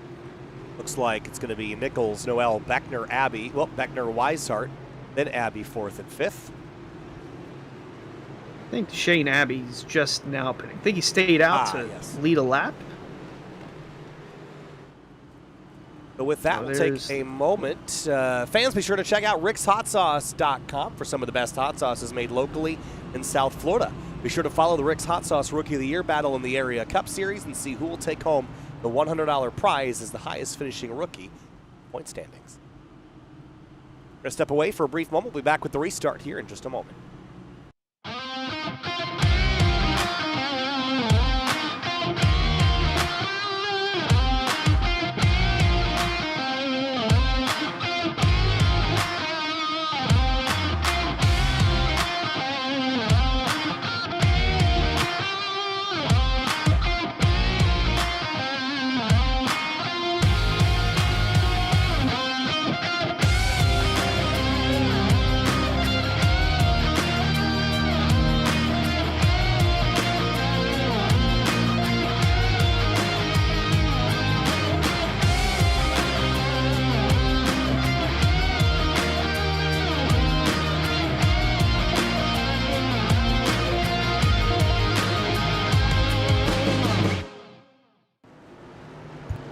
Looks like it's going to be Nichols, Noel, Beckner, Abbey. Well, Beckner, Weishart, then Abbey 4th and 5th. I think Shane Abbey's just now pitting. I think he stayed out to lead a lap. So with that, we'll take a moment. Fans, be sure to check out rickshotsauce.com for some of the best hot sauces made locally in South Florida. Be sure to follow the Rick's Hot Sauce Rookie of the Year battle in the Area Cup Series and see who will take home the $100 prize as the highest finishing rookie point standings. We're going to step away for a brief moment. We'll be back with the restart here in just a moment.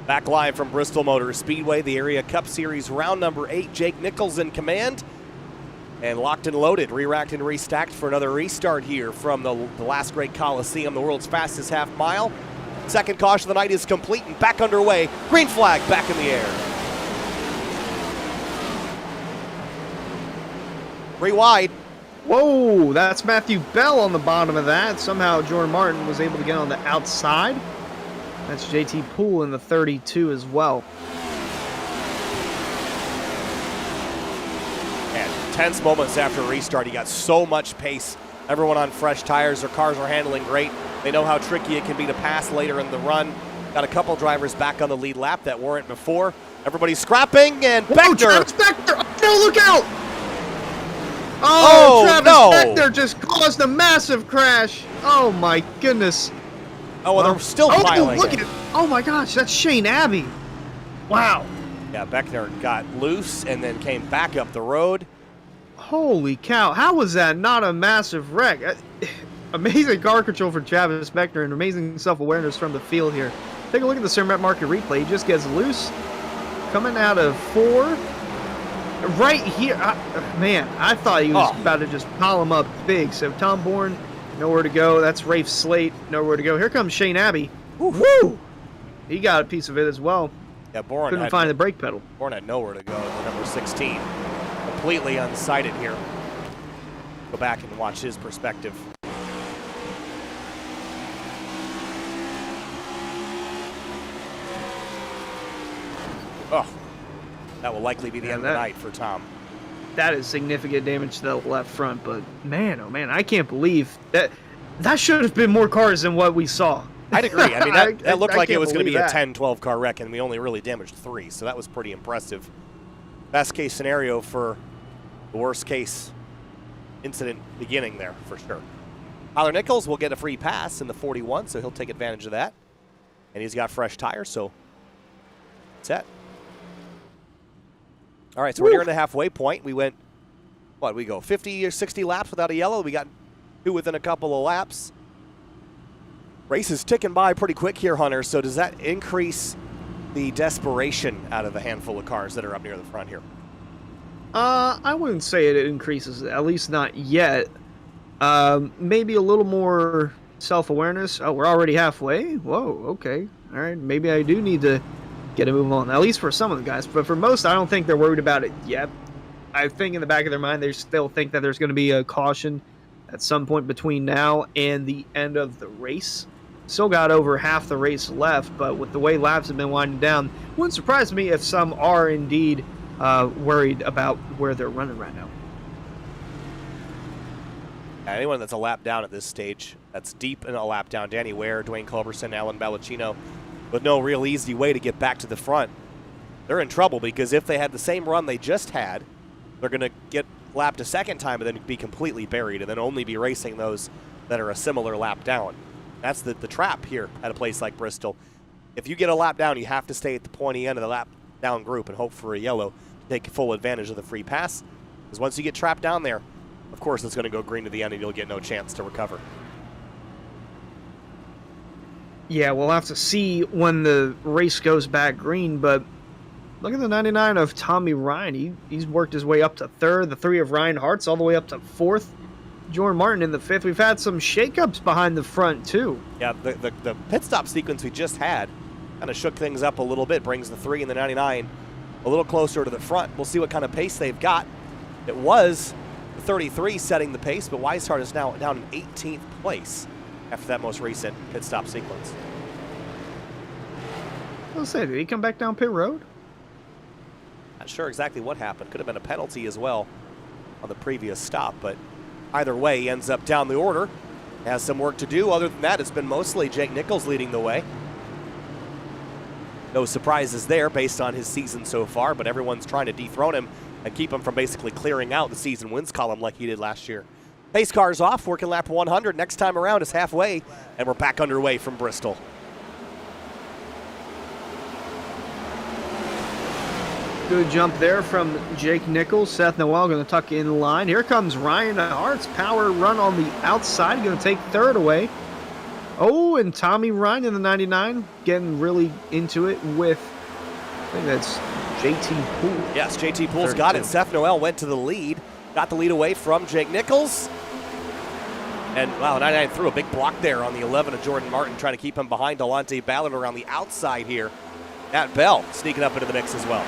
Back live from Bristol Motor Speedway, the Area Cup Series round number 8. Jake Nichols in command. And locked and loaded, re-racked and restacked for another restart here from the last great Coliseum, the world's fastest half mile. Second caution of the night is complete and back underway. Green flag back in the air. 3 wide. Whoa, that's Matthew Bell on the bottom of that. Somehow Jordan Martin was able to get on the outside. That's JT Poole in the 32 as well. And tense moments after a restart. He got so much pace. Everyone on fresh tires. Their cars are handling great. They know how tricky it can be to pass later in the run. Got a couple drivers back on the lead lap that weren't before. Everybody's scrapping, and Beckner. Travis Beckner! Oh, no, look out! Oh, Travis no. Beckner just caused a massive crash. Oh, my goodness. Oh, well, they're still piling. Look at it. Oh, my gosh, that's Shane Abbey. Wow. Yeah, Beckner got loose and then came back up the road. Holy cow. How was that not a massive wreck? Amazing car control for Travis Beckner and amazing self-awareness from the field here. Take a look at the Sim Rep Market replay. He just gets loose. Coming out of 4. Right here. Man, I thought he was about to just pile him up big. So Tom Bourne, nowhere to go. That's Rafe Slate, nowhere to go. Here comes Shane Abbey. Woo! He got a piece of it as well. Yeah, Bourne couldn't find the brake pedal. Bourne had nowhere to go at number 16. Completely unsighted here. Go back and watch his perspective. Oh, that will likely be the end of the night for Tom. That is significant damage to the left front, but man, oh man, I can't believe that. That should have been more cars than what we saw. I'd agree. I mean, that looked like it was going to be a 10-12 car wreck, and we only really damaged 3, so that was pretty impressive. Best case scenario for the worst case incident beginning there, for sure. Tyler Nichols will get a free pass in the 41, so he'll take advantage of that. And he's got fresh tires, so set. All right, so we're nearing the halfway point. We went, we go 50 or 60 laps without a yellow. We got 2 within a couple of laps. Race is ticking by pretty quick here, Hunter, so does that increase the desperation out of the handful of cars that are up near the front here? I wouldn't say it increases, at least not yet. Maybe a little more self-awareness. Oh, we're already halfway? Whoa, okay. All right, maybe I do need to get a move on, at least for some of the guys. But for most, I don't think they're worried about it yet. I think in the back of their mind, they still think that there's going to be a caution at some point between now and the end of the race. Still got over half the race left, but with the way laps have been winding down, wouldn't surprise me if some are indeed worried about where they're running right now. Anyone that's a lap down at this stage, that's deep in a lap down, Danny Ware, Dwayne Culberson, Alan Ballacino, with no real easy way to get back to the front, they're in trouble because if they had the same run they just had, they're going to get lapped a second time and then be completely buried and then only be racing those that are a similar lap down. That's the trap here at a place like Bristol. If you get a lap down, you have to stay at the pointy end of the lap down group and hope for a yellow to take full advantage of the free pass. Because once you get trapped down there, of course it's going to go green to the end and you'll get no chance to recover. Yeah, we'll have to see when the race goes back green, but look at the 99 of Tommy Ryan. He's worked his way up to 3rd, the 3 of Ryan Hart's all the way up to 4th. Jordan Martin in the 5th. We've had some shakeups behind the front, too. Yeah, the pit stop sequence we just had kind of shook things up a little bit, brings the 3 and the 99 a little closer to the front. We'll see what kind of pace they've got. It was the 33 setting the pace, but Weishart is now down in 18th place after that most recent pit stop sequence. Let's say, did he come back down pit road? Not sure exactly what happened. Could have been a penalty as well on the previous stop, but either way, he ends up down the order. Has some work to do. Other than that, it's been mostly Jake Nichols leading the way. No surprises there based on his season so far, but everyone's trying to dethrone him and keep him from basically clearing out the season wins column like he did last year. Pace car's off, working lap 100. Next time around is halfway, and we're back underway from Bristol. Good jump there from Jake Nichols. Seth Noel going to tuck in line. Here comes Ryan Hart's power run on the outside. Going to take 3rd away. Oh, and Tommy Ryan in the 99 getting really into it with, I think that's JT Poole. Yes, JT Poole's got it. Seth Noel went to the lead. Got the lead away from Jake Nichols. And, wow, 99 threw a big block there on the 11 of Jordan Martin, trying to keep him behind Delonte Ballard around the outside here. Matt Bell sneaking up into the mix as well.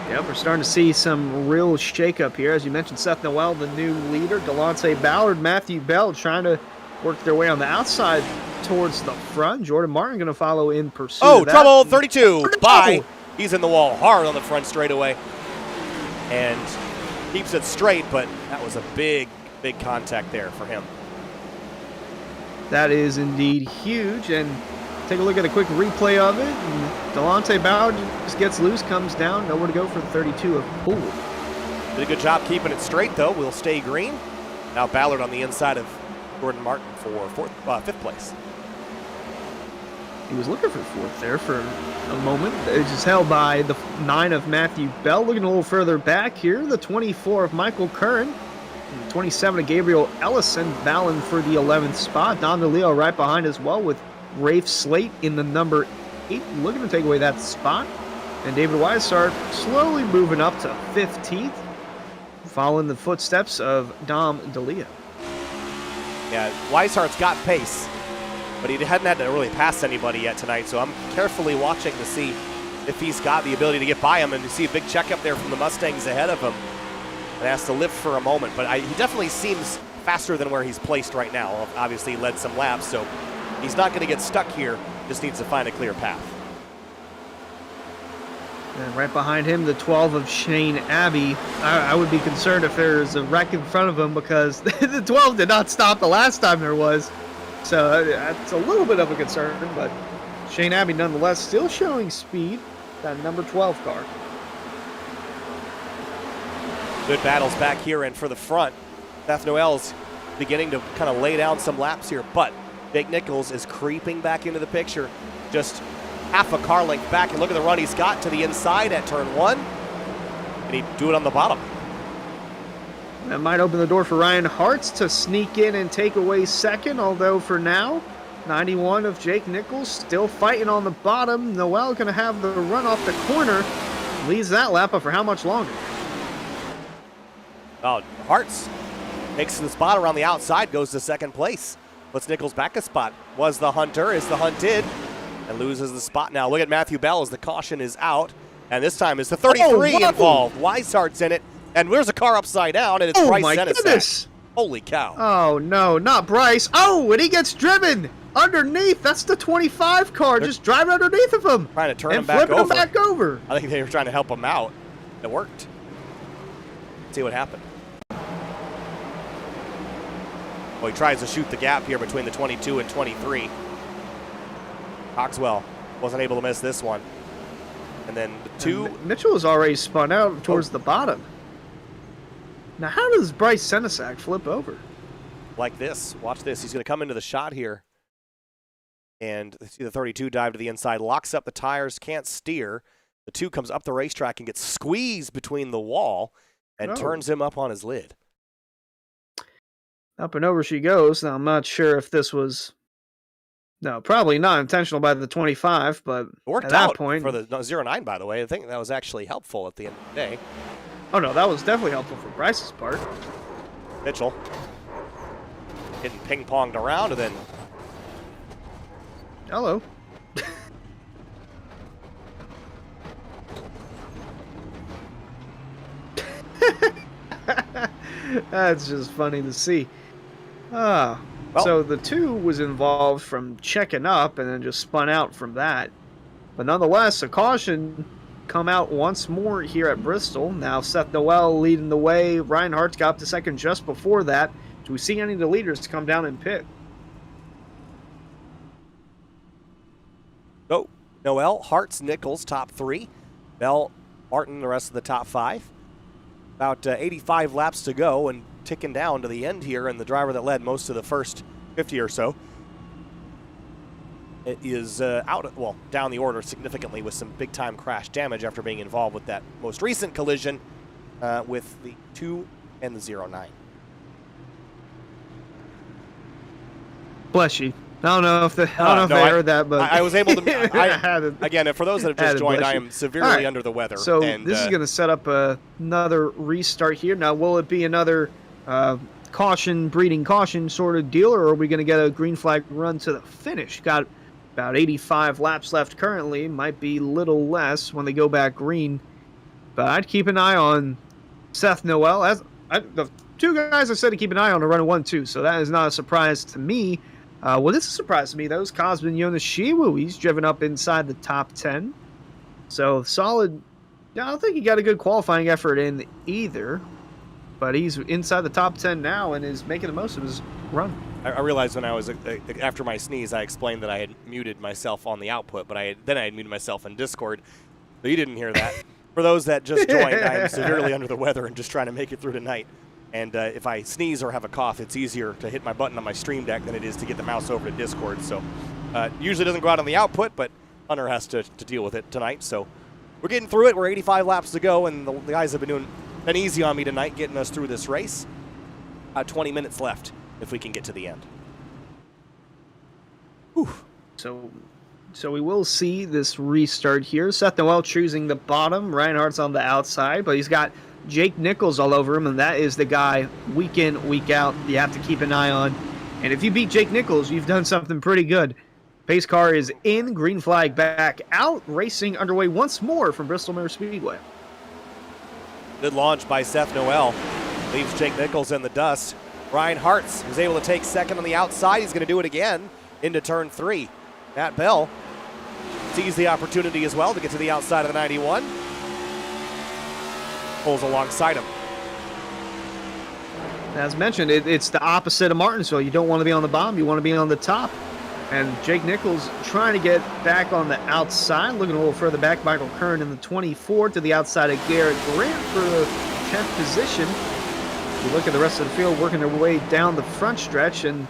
Yeah, we're starting to see some real shakeup here. As you mentioned, Seth Noel, the new leader. Delonte Ballard, Matthew Bell trying to work their way on the outside towards the front. Jordan Martin going to follow in pursuit. Oh, of that. trouble, 32. Bye. He's in the wall hard on the front straightaway. And keeps it straight, but that was a big contact there for him. That is indeed huge, and take a look at a quick replay of it. And Delonte Bauer just gets loose, comes down, nowhere to go for the 32 of Poole. Did a good job keeping it straight, though. Will stay green. Now Ballard on the inside of Gordon Martin for fifth place. He was looking for fourth there for a moment. It's just held by the 9 of Matthew Bell. Looking a little further back here, the 24 of Michael Curran. 27 of Gabriel Ellison battling for the 11th spot. Don DeLeo right behind as well with Rafe Slate in the number 8, looking to take away that spot. And David Weishart slowly moving up to 15th, following the footsteps of Dom DeLeo. Yeah, Weishart's got pace, but he hadn't had to really pass anybody yet tonight, so I'm carefully watching to see if he's got the ability to get by him, and to see a big checkup there from the Mustangs ahead of him. And has to lift for a moment, but he definitely seems faster than where he's placed right now. Obviously, he led some laps, so he's not going to get stuck here. Just needs to find a clear path. And right behind him, the 12 of Shane Abbey. I would be concerned if there's a wreck in front of him, because the 12 did not stop the last time there was. So that's a little bit of a concern, but Shane Abbey nonetheless still showing speed, that number 12 car. Good battles back here, and for the front, Seth Noel's beginning to kind of lay down some laps here, but Jake Nichols is creeping back into the picture, just half a car length back, and look at the run he's got to the inside at turn 1, and he'd do it on the bottom. That might open the door for Ryan Hartz to sneak in and take away second, although for now, 91 of Jake Nichols still fighting on the bottom. Noel going to have the run off the corner, leads that lap, but for how much longer? Oh, Hartz takes the spot around the outside, goes to second place. Puts Nichols back a spot. Was the hunter, is the hunted, and loses the spot now. Look at Matthew Bell as the caution is out, and this time is the 33 involved. Weishart's in it, and there's a car upside down, and it's Bryce my Senesac. Goodness. Holy cow. Oh, no, not Bryce. Oh, and he gets driven underneath. That's the 25 car, just driving underneath of him. Trying to turn and him back flipping over. him back over. I think they were trying to help him out. It worked. Let's see what happened. Well, he tries to shoot the gap here between the 22 and 23. Coxwell wasn't able to miss this one. And then the 2. And Mitchell has already spun out towards the bottom. Now, how does Bryce Senesac flip over? Like this. Watch this. He's going to come into the shot here. And see the 32 dive to the inside, locks up the tires, can't steer. The 2 comes up the racetrack and gets squeezed between the wall and turns him up on his lid. Up and over she goes. Now, I'm not sure if this was... No, probably not intentional by the 25, but it worked at out that point... for the 09, by the way. I think that was actually helpful at the end of the day. Oh, no, that was definitely helpful for Bryce's part. Mitchell getting ping-ponged around, and then... Hello. That's just funny to see. Well, so the 2 was involved from checking up and then just spun out from that. But nonetheless, a caution come out once more here at Bristol. Now Seth Noel leading the way. Ryan Hartz got up to second just before that. Do we see any of the leaders to come down and pit? Oh, Noel, Hartz, Nichols, top 3. Bell, Martin, the rest of the top 5. About 85 laps to go and ticking down to the end here, and the driver that led most of the first 50 or so it is down the order significantly with some big-time crash damage after being involved with that most recent collision with the 2 and the 09. Bless you. I don't know if they heard that, but I was able to. Again, for those that have just joined, I am severely under the weather. So this is going to set up another restart here. Now, will it be another breeding caution sort of deal, or are we going to get a green flag run to the finish? Got about 85 laps left currently. Might be little less when they go back green. But I'd keep an eye on Seth Noel. The 2 guys I said to keep an eye on are running 1-2, so that is not a surprise to me. What is a surprise to me, though, is Cosmin Yoneshiwu. He's driven up inside the top 10. So solid. Yeah, I don't think he got a good qualifying effort in either. but he's inside the top 10 now and is making the most of his run. I realized when I was after my sneeze, I explained that I had muted myself on the output, but then I had muted myself in Discord, so you didn't hear that. For those that just joined, I am severely under the weather and just trying to make it through tonight. And if I sneeze or have a cough, it's easier to hit my button on my Stream Deck than it is to get the mouse over to Discord. So usually doesn't go out on the output, but Hunter has to deal with it tonight. So we're getting through it. We're 85 laps to go, and the guys have been easy on me tonight, getting us through this race. 20 minutes left if we can get to the end. Whew. So we will see this restart here. Seth Noel choosing the bottom. Reinhardt's on the outside, but he's got Jake Nichols all over him, and that is the guy week in, week out you have to keep an eye on. And if you beat Jake Nichols, you've done something pretty good. Pace car is in, green flag back out, racing underway once more from Bristol Motor Speedway. Good launch by Seth Noel. Leaves Jake Nichols in the dust. Ryan Hartz was able to take second on the outside. He's going to do it again into turn 3. Matt Bell sees the opportunity as well to get to the outside of the 91. Pulls alongside him. As mentioned, it's the opposite of Martinsville. You don't want to be on the bottom, you want to be on the top. And Jake Nichols trying to get back on the outside, looking a little further back. Michael Kern in the 24 to the outside of Garrett Grant for the 10th position. You look at the rest of the field working their way down the front stretch, and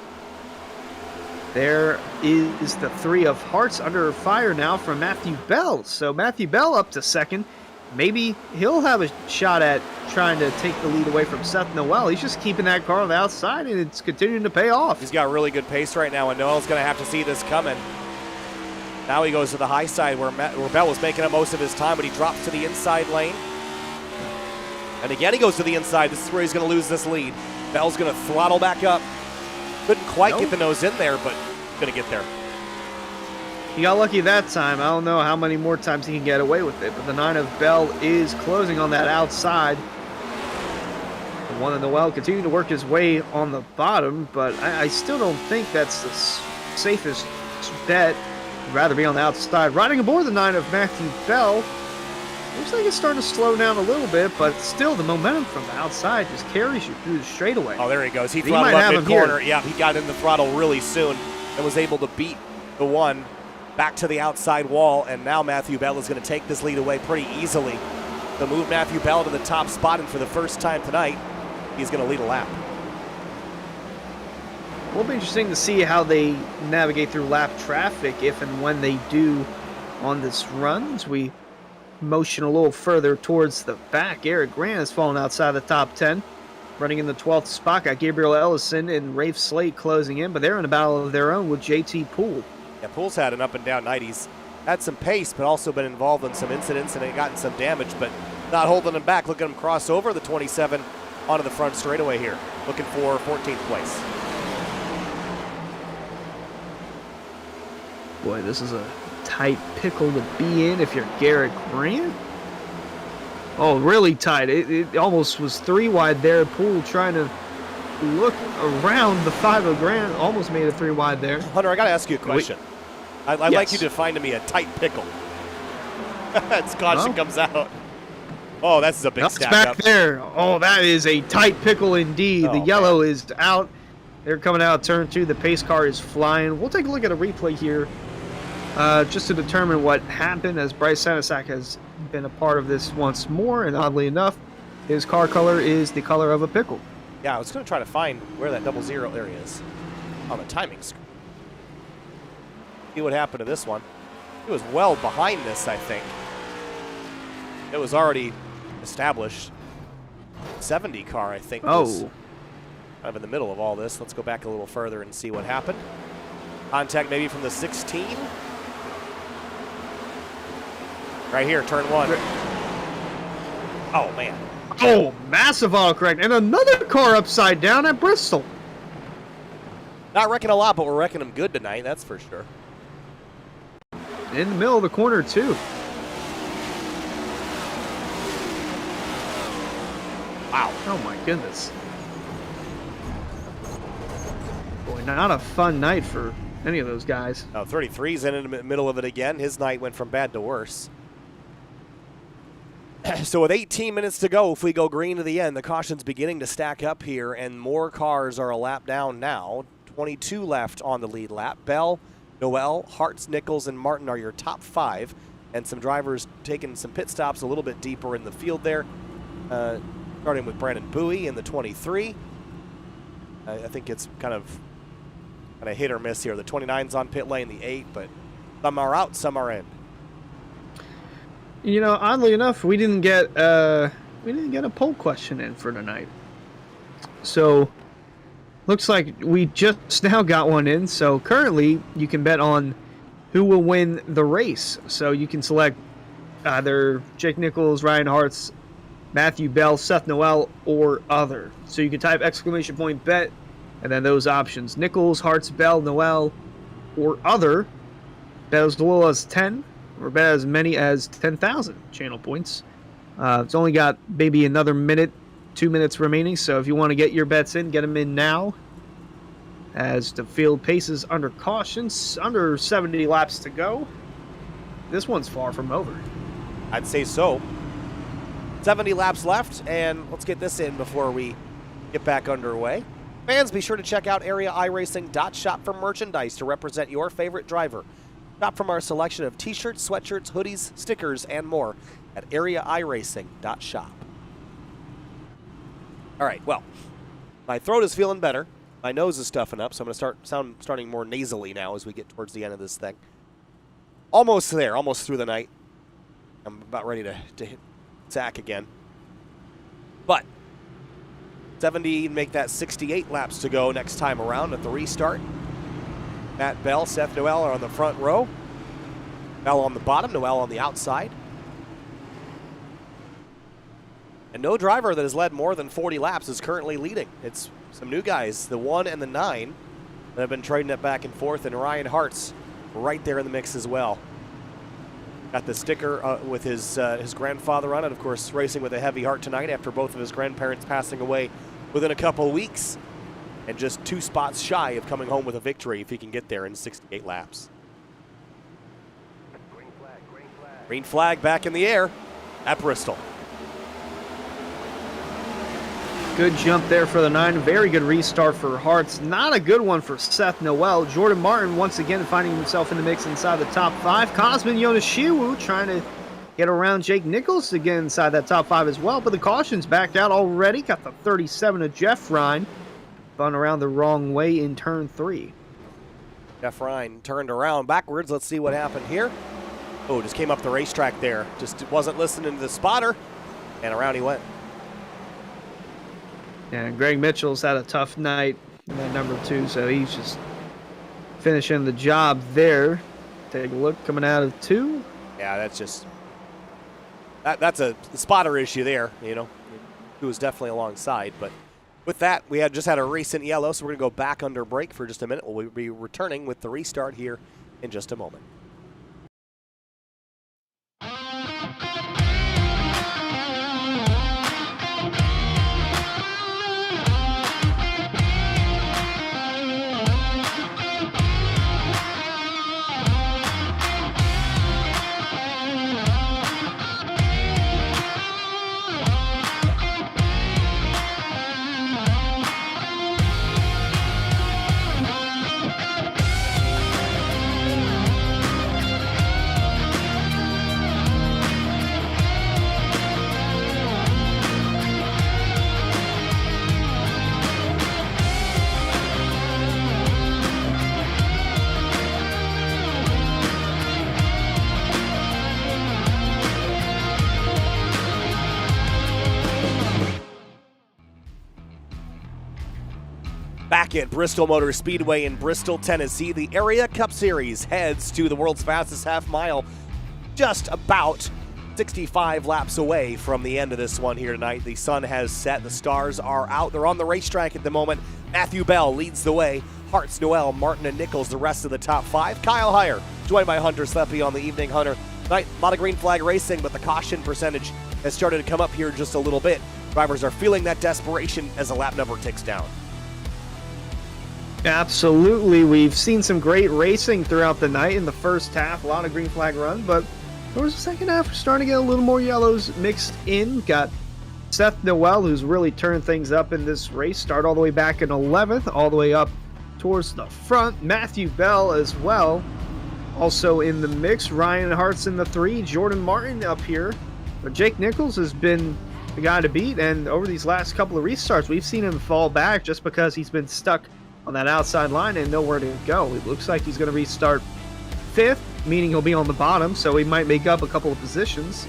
there is the 3 of Hearts under fire now from Matthew Bell. So Matthew Bell up to second. Maybe he'll have a shot at trying to take the lead away from Seth Noel. He's just keeping that car on the outside, and it's continuing to pay off. He's got really good pace right now, and Noel's going to have to see this coming. Now he goes to the high side where Bell was making up most of his time, but he drops to the inside lane. And again, he goes to the inside. This is where he's going to lose this lead. Bell's going to throttle back up. Couldn't quite get the nose in there, but going to get there. He got lucky that time. I don't know how many more times he can get away with it, but the 9 of Bell is closing on that outside. The 1 of Noel continuing to work his way on the bottom, but I still don't think that's the safest bet. I'd rather be on the outside. Riding aboard the 9 of Matthew Bell. Looks like it's starting to slow down a little bit, but still the momentum from the outside just carries you through the straightaway. Oh, there he goes. He throttled up mid-corner. Yeah, he got in the throttle really soon and was able to beat the 1 back to the outside wall, and now Matthew Bell is going to take this lead away pretty easily. To move Matthew Bell to the top spot, and for the first time tonight, he's going to lead a lap. It will be interesting to see how they navigate through lap traffic if and when they do on this run. As we motion a little further towards the back, Eric Grant has fallen outside the top 10. Running in the 12th spot, got Gabriel Ellison and Rafe Slate closing in, but they're in a battle of their own with JT Poole. Yeah, Poole's had an up and down night. He's had some pace, but also been involved in some incidents and gotten some damage, but not holding him back. Look at him cross over the 27 onto the front straightaway here, looking for 14th place. Boy, this is a tight pickle to be in if you're Garrett Grant. Oh, really tight. It almost was 3 wide there. Poole trying to look around the 5 of Grant. Almost made it 3 wide there. Hunter, I got to ask you a question. I'd like you to define to me a tight pickle. As caution comes out. Oh, that's a big stack back up. there. Oh, that is a tight pickle indeed. The yellow is out. They're coming out turn 2. The pace car is flying. We'll take a look at a replay here just to determine what happened, as Bryce Sanasak has been a part of this once more, and oddly enough, his car color is the color of a pickle. Yeah, I was going to try to find where that 00 area is on the timing screen. See what happened to this one. It was well behind this, I think. It was already established. 70 car, I think, was kind of in the middle of all this. Let's go back a little further and see what happened. Contact maybe from the 16. Right here, turn 1. Oh, man. Oh, massive autocorrect. And another car upside down at Bristol. Not wrecking a lot, but we're wrecking them good tonight, that's for sure. In the middle of the corner, too. Wow. Oh, my goodness. Boy, not a fun night for any of those guys. Now 33's in the middle of it again. His night went from bad to worse. So with 18 minutes to go, if we go green to the end, the caution's beginning to stack up here, and more cars are a lap down now. 22 left on the lead lap. Bell, Noel, Hartz, Nichols, and Martin are your top 5, and some drivers taking some pit stops a little bit deeper in the field there, starting with Brandon Bowie in the 23. I think it's kind of hit or miss here. The 29's on pit lane, the 8, but some are out, some are in. You know, oddly enough, we didn't get a poll question in for tonight. So, looks like we just now got one in. So currently, you can bet on who will win the race. So you can select either Jake Nichols, Ryan Hartz, Matthew Bell, Seth Noel, or other. So you can type !bet, and then those options: Nichols, Hartz, Bell, Noel, or other. Bet as little as 10. Or bet as many as 10,000 channel points. It's only got maybe another 2 minutes remaining, so if you want to get your bets in, get them in now. As the field paces under caution, under 70 laps to go. This one's far from over. I'd say so. 70 laps left, and let's get this in before we get back underway. Fans, be sure to check out area iRacing.shop for merchandise to represent your favorite driver. Shop from our selection of t-shirts, sweatshirts, hoodies, stickers, and more at areiairacing.shop. All right, well, my throat is feeling better. My nose is stuffing up, so I'm going to starting more nasally now as we get towards the end of this thing. Almost there, almost through the night. I'm about ready to hit sack again. But 70, make that 68 laps to go next time around at the restart. Matt Bell, Seth Noel are on the front row. Bell on the bottom, Noel on the outside. And no driver that has led more than 40 laps is currently leading. It's some new guys, the 1 and the 9, that have been trading it back and forth, and Ryan Hartz right there in the mix as well. Got the sticker with his grandfather on it, of course, racing with a heavy heart tonight after both of his grandparents passing away within a couple weeks. And just 2 spots shy of coming home with a victory if he can get there in 68 laps. Green flag back in the air at Bristol. Good jump there for the 9. Very good restart for Hartz. Not a good one for Seth Noel. Jordan Martin once again finding himself in the mix inside the top 5. Cosmin Yonishiwu trying to get around Jake Nichols to get inside that top 5 as well. But the caution's backed out already. Got the 37 of Jeff Ryan. Spun around the wrong way in turn 3. Jeff Ryan turned around backwards. Let's see what happened here. Oh, just came up the racetrack there. Just wasn't listening to the spotter, and around he went. And Greg Mitchell's had a tough night in that number 2, so he's just finishing the job there. Take a look coming out of 2. Yeah, that's just that's a spotter issue there. You know, he was definitely alongside, but. With that, we had just had a race in yellow, so we're going to go back under break for just a minute. We'll be returning with the restart here in just a moment. Back at Bristol Motor Speedway in Bristol, Tennessee, the Area Cup Series heads to the world's fastest half mile, just about 65 laps away from the end of this one here tonight. The sun has set, the stars are out, they're on the racetrack at the moment. Matthew Bell leads the way, Hartz, Noel, Martin, and Nichols the rest of the top 5. Kyle Heyer joined by Hunter Sleppy on the evening. Hunter, tonight, a lot of green flag racing, but the caution percentage has started to come up here just a little bit. Drivers are feeling that desperation as the lap number ticks down. Absolutely. We've seen some great racing throughout the night in the first half. A lot of green flag run, but Towards the second half, we're starting to get a little more yellows mixed in. Got Seth Noel, who's really turned things up in this race. Start all the way back in 11th, all the way up towards the front. Matthew Bell as well, also in the mix. Ryan Hart's in the 3. Jordan Martin up here. But Jake Nichols has been the guy to beat, and over these last couple of restarts, we've seen him fall back just because he's been stuck on that outside line and nowhere to go. It looks like he's going to restart 5th, meaning he'll be on the bottom, so he might make up a couple of positions.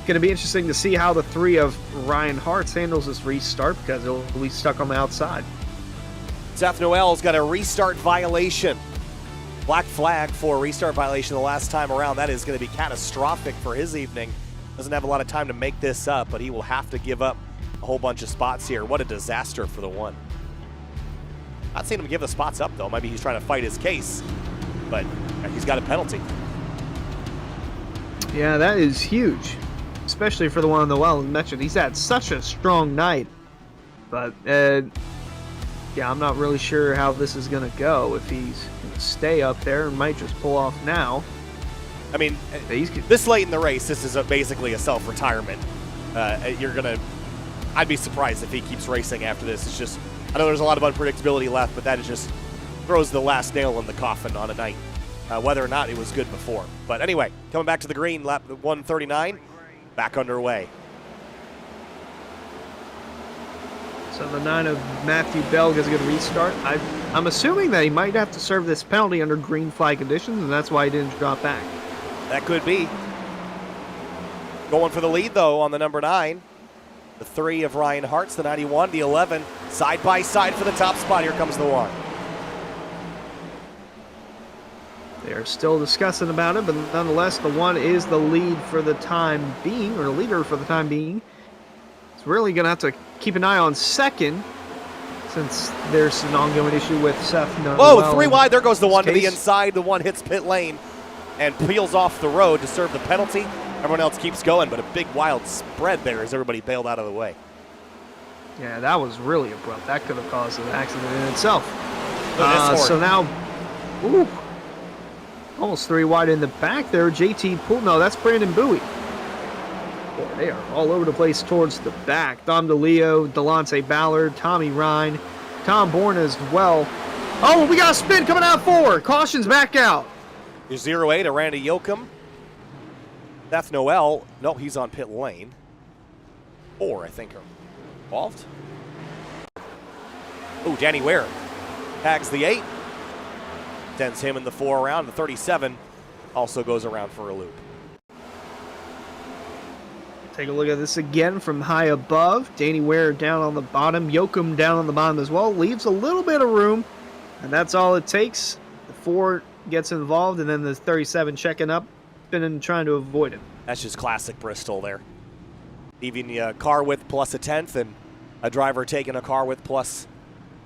Going to be interesting to see how the 3 of Ryan Hart's handles this restart, because he'll be stuck on the outside. Seth Noel's got a restart violation. Black flag for a restart violation the last time around. That is going to be catastrophic for his evening. Doesn't have a lot of time to make this up, but he will have to give up a whole bunch of spots here. What a disaster for the 1. Not seeing him give the spots up, though. Maybe he's trying to fight his case, but he's got a penalty. Yeah, that is huge, especially for the 1 on the well. Mentioned he's had such a strong night, but yeah, I'm not really sure how this is going to go. If he's going to stay up there and might just pull off now. I mean, this late in the race, this is basically a self-retirement. I'd be surprised if he keeps racing after this. It's just, I know there's a lot of unpredictability left, but that just throws the last nail in the coffin on a night, whether or not it was good before. But anyway, coming back to the green, lap 139, back underway. So the 9 of Matthew Bell is going to restart. I'm assuming that he might have to serve this penalty under green flag conditions, and that's why he didn't drop back. That could be. Going for the lead, though, on the number 9. The 3 of Ryan Hart's, the 91, the 11. Side by side for the top spot. Here comes the 1. They're still discussing about it, but nonetheless, the 1 is the lead for the time being, or leader for the time being. It's really going to have to keep an eye on 2nd, since there's an ongoing issue with Seth Noel. Whoa, 3 wide. There goes the 1 to the inside. The 1 hits pit lane and peels off the road to serve the penalty. Everyone else keeps going, but a big wild spread there as everybody bailed out of the way. Yeah, that was really abrupt. That could have caused an accident in itself. So now, ooh, almost 3 wide in the back there. JT Poole, no, that's Brandon Bowie. Boy, they are all over the place towards the back. Dom DeLeo, Delonte Ballard, Tommy Ryan, Tom Bourne as well. Oh, we got a spin coming out forward. Caution's back out. Your 0-8 to Randy Yoakum. Seth Noel, no, he's on pit lane. 4, I think, are involved. Oh, Danny Ware tags the 8. Sends him in the 4 around. The 37 also goes around for a loop. Take a look at this again from high above. Danny Ware down on the bottom. Yoakum down on the bottom as well. Leaves a little bit of room, and that's all it takes. The 4 gets involved, and then the 37 checking up, and trying to avoid it. That's just classic Bristol there. Even a car width plus a 10th, and a driver taking a car width plus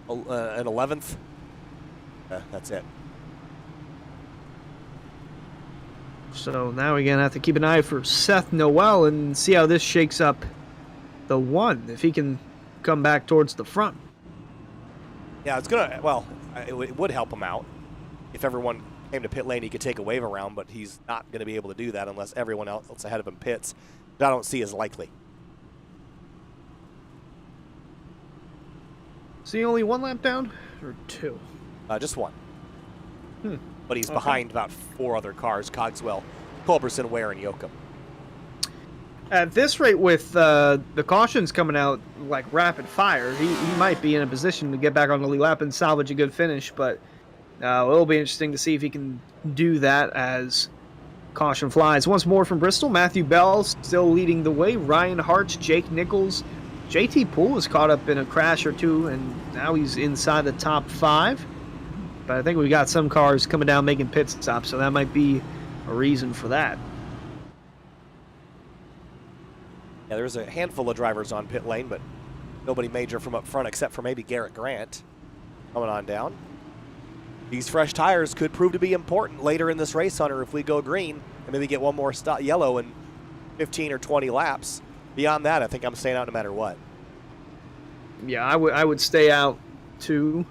an 11th. That's it. So now we're going to have to keep an eye for Seth Noel and see how this shakes up the 1, if he can come back towards the front. Yeah, it's going to, well, it would help him out. If everyone came to pit lane, he could take a wave around, but he's not going to be able to do that unless everyone else ahead of him pits. That I don't see as likely. Is he only 1 lap down, or 2? Just 1. But he's behind about 4 other cars: Cogswell, Culberson, Ware, and Yoakum. At this rate, with the cautions coming out like rapid fire, he might be in a position to get back on the lead lap and salvage a good finish, but it'll be interesting to see if he can do that as caution flies. Once more from Bristol, Matthew Bell still leading the way. Ryan Hart, Jake Nichols, JT Poole was caught up in a crash or 2, and now he's inside the top 5. But I think we got some cars coming down making pit stops, so that might be a reason for that. Yeah, there's a handful of drivers on pit lane, but nobody major from up front except for maybe Garrett Grant coming on down. These fresh tires could prove to be important later in this race, Hunter, if we go green and maybe get one more yellow in 15 or 20 laps. Beyond that, I think I'm staying out no matter what. Yeah, I would stay out too.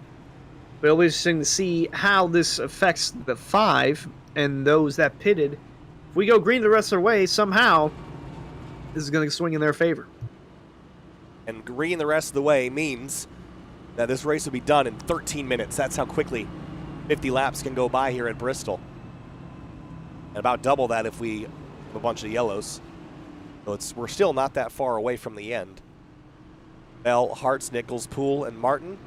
But it'll be interesting to see how this affects the 5 and those that pitted. If we go green the rest of the way, somehow this is going to swing in their favor. And green the rest of the way means that this race will be done in 13 minutes. That's how quickly 50 laps can go by here at Bristol. And about double that if we have a bunch of yellows. So we're still not that far away from the end. Bell, Hartz, Nichols, Poole, and Martin.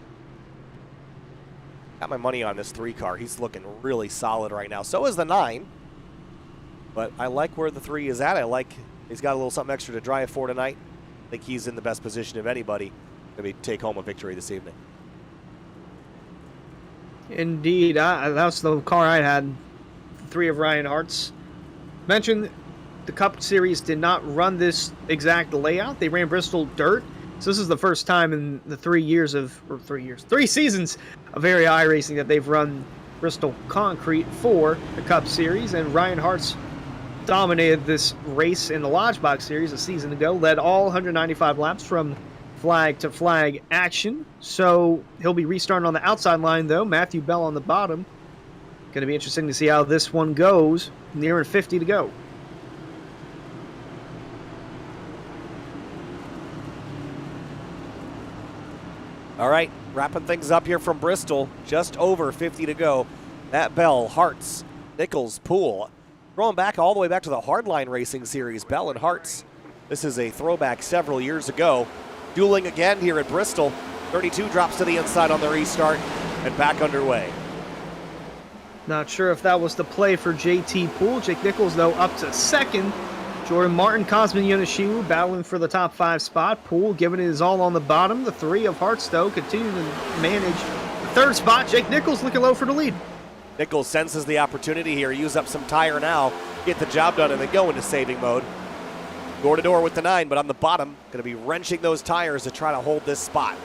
Got my money on this 3 car. He's looking really solid right now. So is the 9. But I like where the 3 is at. I like he's got a little something extra to drive for tonight. I think he's in the best position of anybody to take home a victory this evening. Indeed. That was the car I had. 3 of Ryan Hart's. Mentioned the Cup Series did not run this exact layout. They ran Bristol dirt. So this is the first time in the 3 seasons of area iRacing that they've run Bristol concrete for the Cup Series. And Ryan Hart's dominated this race in the Lodge Box Series a season ago, led all 195 laps from flag to flag action. So he'll be restarting on the outside line, though. Matthew Bell on the bottom. Going to be interesting to see how this one goes. Nearing 50 to go. All right, wrapping things up here from Bristol. Just over 50 to go. Matt Bell, Hartz, Nichols, Poole. Throwing back all the way back to the Hardline Racing Series. Bell and Hartz. This is a throwback several years ago. Dueling again here at Bristol. 32 drops to the inside on the restart and back underway. Not sure if that was the play for JT Poole. Jake Nichols, though, up to second. Jordan Martin, Cosmin Yonishiu battling for the top 5 spot. Poole giving it his all on the bottom. The 3 of Hartz, though, continuing to manage the 3rd spot. Jake Nichols looking low for the lead. Nichols senses the opportunity here. Use up some tire now. Get the job done and then go into saving mode. Door to door with the 9, but on the bottom, going to be wrenching those tires to try to hold this spot.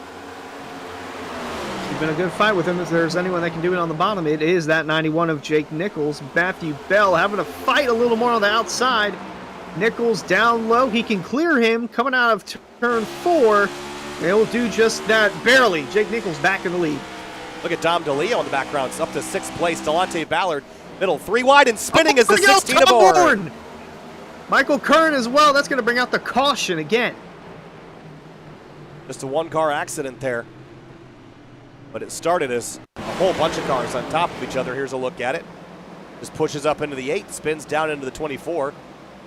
It's been a good fight with him. If there's anyone that can do it on the bottom, it is that 91 of Jake Nichols. Matthew Bell having to fight a little more on the outside. Nichols down low. He can clear him coming out of turn 4. He'll do just that barely. Jake Nichols back in the lead. Look at Dom DeLeo in the background. It's up to 6th place. Delonte Ballard, middle 3 wide and spinning as the 16 aboard. Michael Kern as well. That's going to bring out the caution again. Just a 1-car accident there. But it started as a whole bunch of cars on top of each other. Here's a look at it. Just pushes up into the 8, spins down into the 24.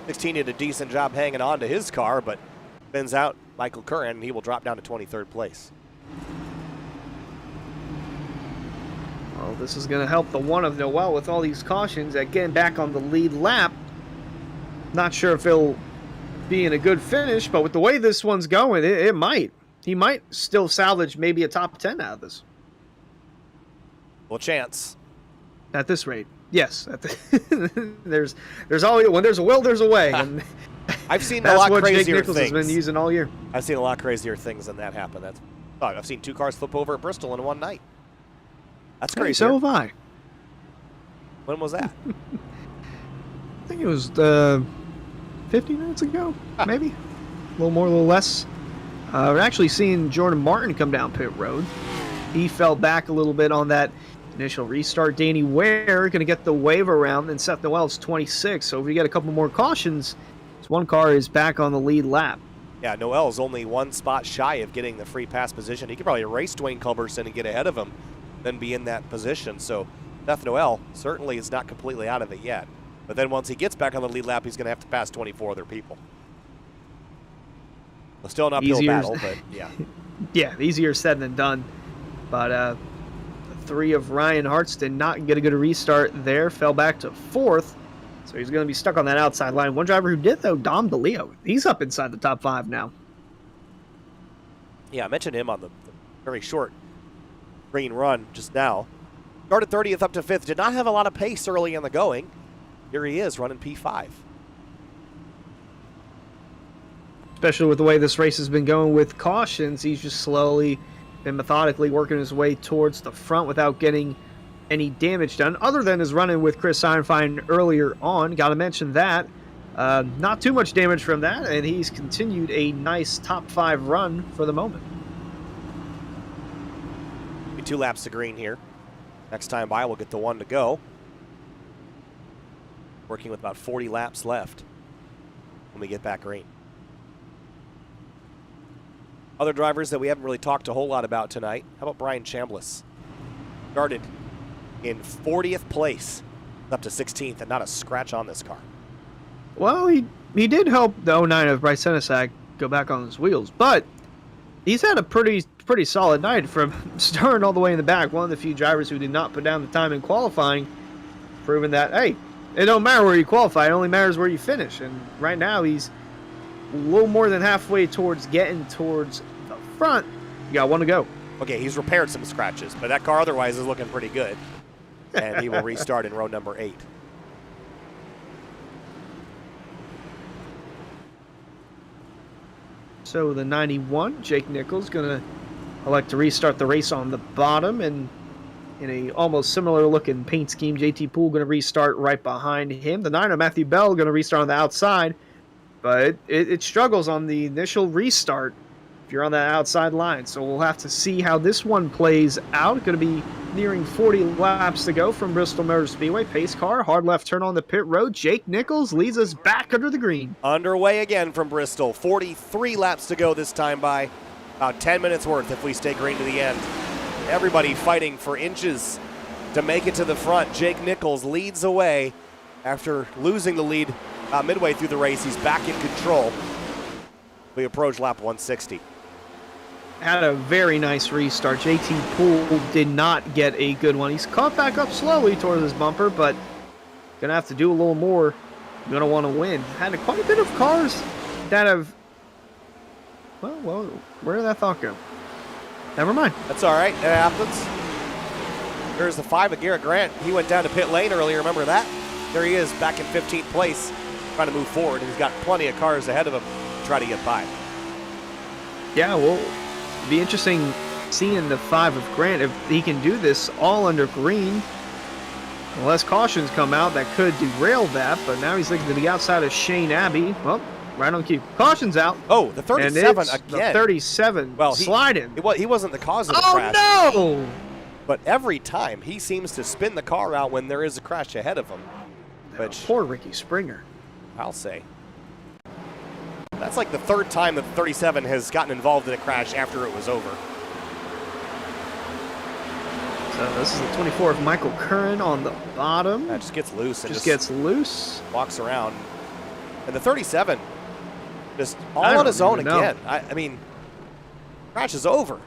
16 did a decent job hanging on to his car, but spins out Michael Curran, and he will drop down to 23rd place. Well, this is going to help the 1 of Noel with all these cautions. Again, back on the lead lap. Not sure if he'll be in a good finish, but with the way this one's going, it might. He might still salvage maybe a top 10 out of this. Well, chance. At this rate, yes. There's always, when there's a will, there's a way. And I've seen a lot crazier things. That's what Jake Nichols has been using all year. I've seen a lot crazier things than that happen. I've seen 2 cars flip over at Bristol in one night. That's crazy. Hey, so have I. When was that? I think it was 50 minutes ago, maybe. A little more, a little less. We're actually seeing Jordan Martin come down pit road. He fell back a little bit on that initial restart. Danny Ware going to get the wave around, and Seth Noel's 26. So if we get a couple more cautions, this 1 car is back on the lead lap. Yeah, Noel's only 1 spot shy of getting the free pass position. He could probably race Dwayne Culberson and get ahead of him, then be in that position. So Seth Noel certainly is not completely out of it yet. But then once he gets back on the lead lap, he's going to have to pass 24 other people. Well, still an uphill battle, but yeah. Yeah, easier said than done. But 3 of Ryan Hartz did not get a good restart there. Fell back to 4th. So he's going to be stuck on that outside line. One driver who did, though, Dom DeLeo. He's up inside the top 5 now. Yeah, I mentioned him on the very short green run just now. Started 30th up to 5th. Did not have a lot of pace early in the going. Here he is running P5. Especially with the way this race has been going with cautions, he's just slowly and methodically working his way towards the front without getting any damage done, other than his run-in with Chris Ironfine earlier on. Got to mention that. Not too much damage from that, and he's continued a nice top 5 run for the moment. 2 laps to green here. Next time by, we'll get the 1 to go. working with about 40 laps left when we get back green. Other drivers that we haven't really talked a whole lot about tonight. How about Brian Chambliss? Started in 40th place, up to 16th, and not a scratch on this car. Well, he did help the 09 of Bryce Senesac go back on his wheels, but he's had a pretty solid night from starting all the way in the back. One of the few drivers who did not put down the time in qualifying, proving that, hey, it don't matter where you qualify, it only matters where you finish. And right now he's a little more than halfway towards getting towards the front. You got one to go. Okay, he's repaired some scratches, but that car otherwise is looking pretty good. And he will restart in row number 8. So the 91, Jake Nichols, going to elect to restart the race on the bottom, and in a almost similar looking paint scheme, JT Poole going to restart right behind him. The 9, Matthew Bell, going to restart on the outside, but it struggles on the initial restart if you're on that outside line. So we'll have to see how this one plays out. Going to be nearing 40 laps to go from Bristol Motor Speedway. Pace car, hard left turn on the pit road. Jake Nichols leads us back under the green. Underway again from Bristol. 43 laps to go this time by. About 10 minutes worth if we stay green to the end. Everybody fighting for inches to make it to the front. Jake Nichols leads away after losing the lead midway through the race. He's back in control. We approach lap 160. Had a very nice restart. JT Poole did not get a good one. He's caught back up slowly towards his bumper, but gonna have to do a little more. Gonna want to win. Had quite a bit of cars that have. Well, where did that thought go? Never mind. That's all right. It happens. There's the 5 of Garrett Grant. He went down to pit lane earlier. Remember that? There he is, back in 15th place, trying to move forward. He's got plenty of cars ahead of him to try to get by. Yeah, well, it'd be interesting seeing the 5 of Grant if he can do this all under green. Unless cautions come out, that could derail that. But now he's looking to the outside of Shane Abbey. Well, right on cue. Caution's out. Oh, the 37 again. The 37 sliding. He wasn't the cause of the crash. Oh, no! But every time he seems to spin the car out when there is a crash ahead of him. Which, poor Ricky Springer. I'll say. That's like the 3rd time that the 37 has gotten involved in a crash after it was over. So this is the 24 of Michael Curran on the bottom. That just gets loose. And just gets loose. Walks around. And the 37 just all on his own again. I mean, crash is over.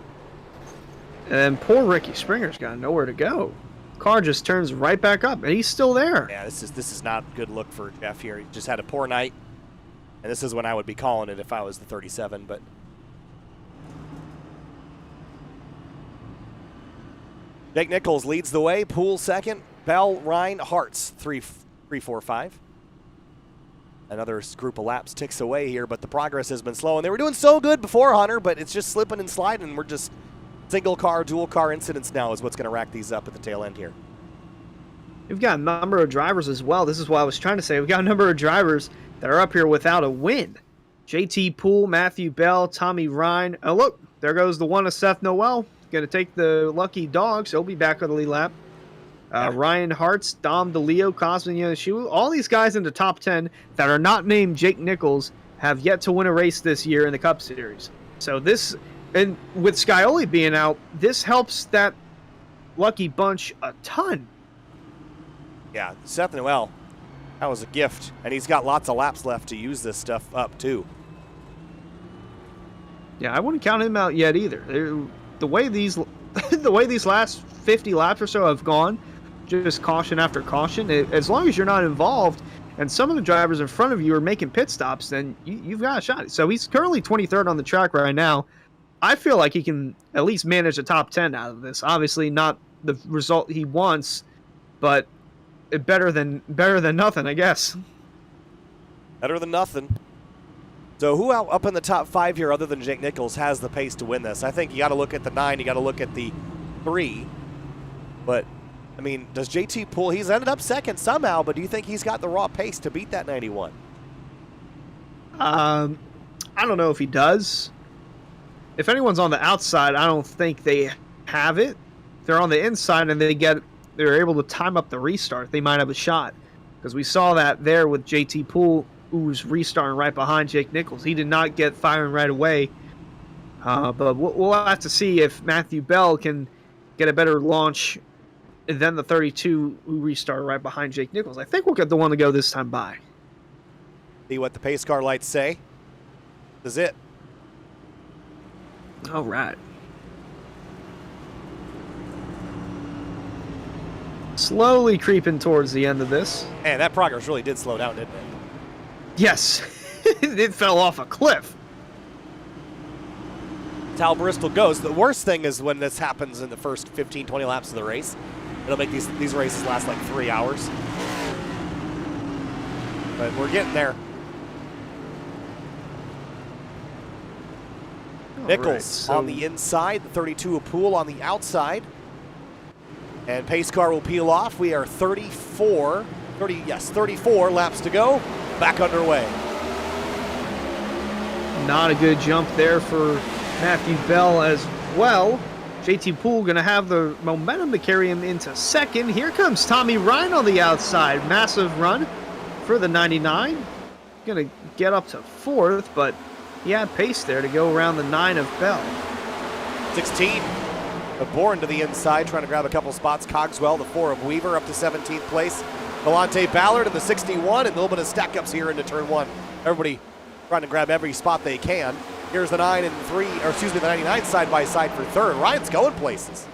And poor Ricky Springer's got nowhere to go. Car just turns right back up, and he's still there. Yeah, this is not a good look for Jeff here. He just had a poor night, and this is when I would be calling it if I was the 37. But Jake Nichols leads the way. Poole second. Bell, Ryan, Hartz 3, 4, 5. Another group of laps ticks away here, but the progress has been slow. And they were doing so good before, Hunter, but it's just slipping and sliding. We're just single car, dual car incidents now is what's going to rack these up at the tail end here. We've got a number of drivers as well. This is what I was trying to say. We've got a number of drivers that are up here without a win. JT Poole, Matthew Bell, Tommy Ryan. Oh, look, there goes the one of Seth Noel. Going to take the lucky dogs. He'll be back on the lead lap. Ryan Hartz, Dom DeLeo, Cosmin Yonoshiwu. All these guys in the top 10 that are not named Jake Nichols have yet to win a race this year in the Cup Series. So this, and with Scioli being out, this helps that lucky bunch a ton. Yeah, Seth Noel, that was a gift. And he's got lots of laps left to use this stuff up, too. Yeah, I wouldn't count him out yet either. The way these last 50 laps or so have gone, just caution after caution, as long as you're not involved and some of the drivers in front of you are making pit stops, then you've got a shot. So he's currently 23rd on the track right now. I feel like he can at least manage a top 10 out of this. Obviously not the result he wants, but better than nothing, I guess. Better than nothing. So who out up in the top 5 here other than Jake Nichols has the pace to win this? I think you got to look at the 9, you got to look at the 3. But, I mean, does JT Poole, he's ended up second somehow, but do you think he's got the raw pace to beat that 91? I don't know if he does. If anyone's on the outside, I don't think they have it. If they're on the inside and they're able to time up the restart, they might have a shot. because we saw that there with JT Poole, who's restarting right behind Jake Nichols. He did not get firing right away. But we'll have to see if Matthew Bell can get a better launch than the 32 who restarted right behind Jake Nichols. I think we'll get the one to go this time by. See what the pace car lights say. This is it. All right. Slowly creeping towards the end of this. Man, that progress really did slow down, didn't it? Yes. It fell off a cliff. That's how Bristol goes. The worst thing is when this happens in the first 15, 20 laps of the race. It'll make these races last like 3 hours. But we're getting there. Nichols on the inside, the 32 of Poole on the outside. And pace car will peel off. We are 34 laps to go. Back underway. Not a good jump there for Matthew Bell as well. JT Poole going to have the momentum to carry him into second. Here comes Tommy Ryan on the outside. Massive run for the 99. Going to get up to fourth, but he had pace there to go around the 9 of Bell. 16. Born to the inside, trying to grab a couple spots. Cogswell, the 4 of Weaver, up to 17th place. Galante Ballard in the 61, and a little bit of stack-ups here into turn 1. Everybody trying to grab every spot they can. Here's the 9 and 3, or excuse me, the 99 side by side for third. Ryan's going places.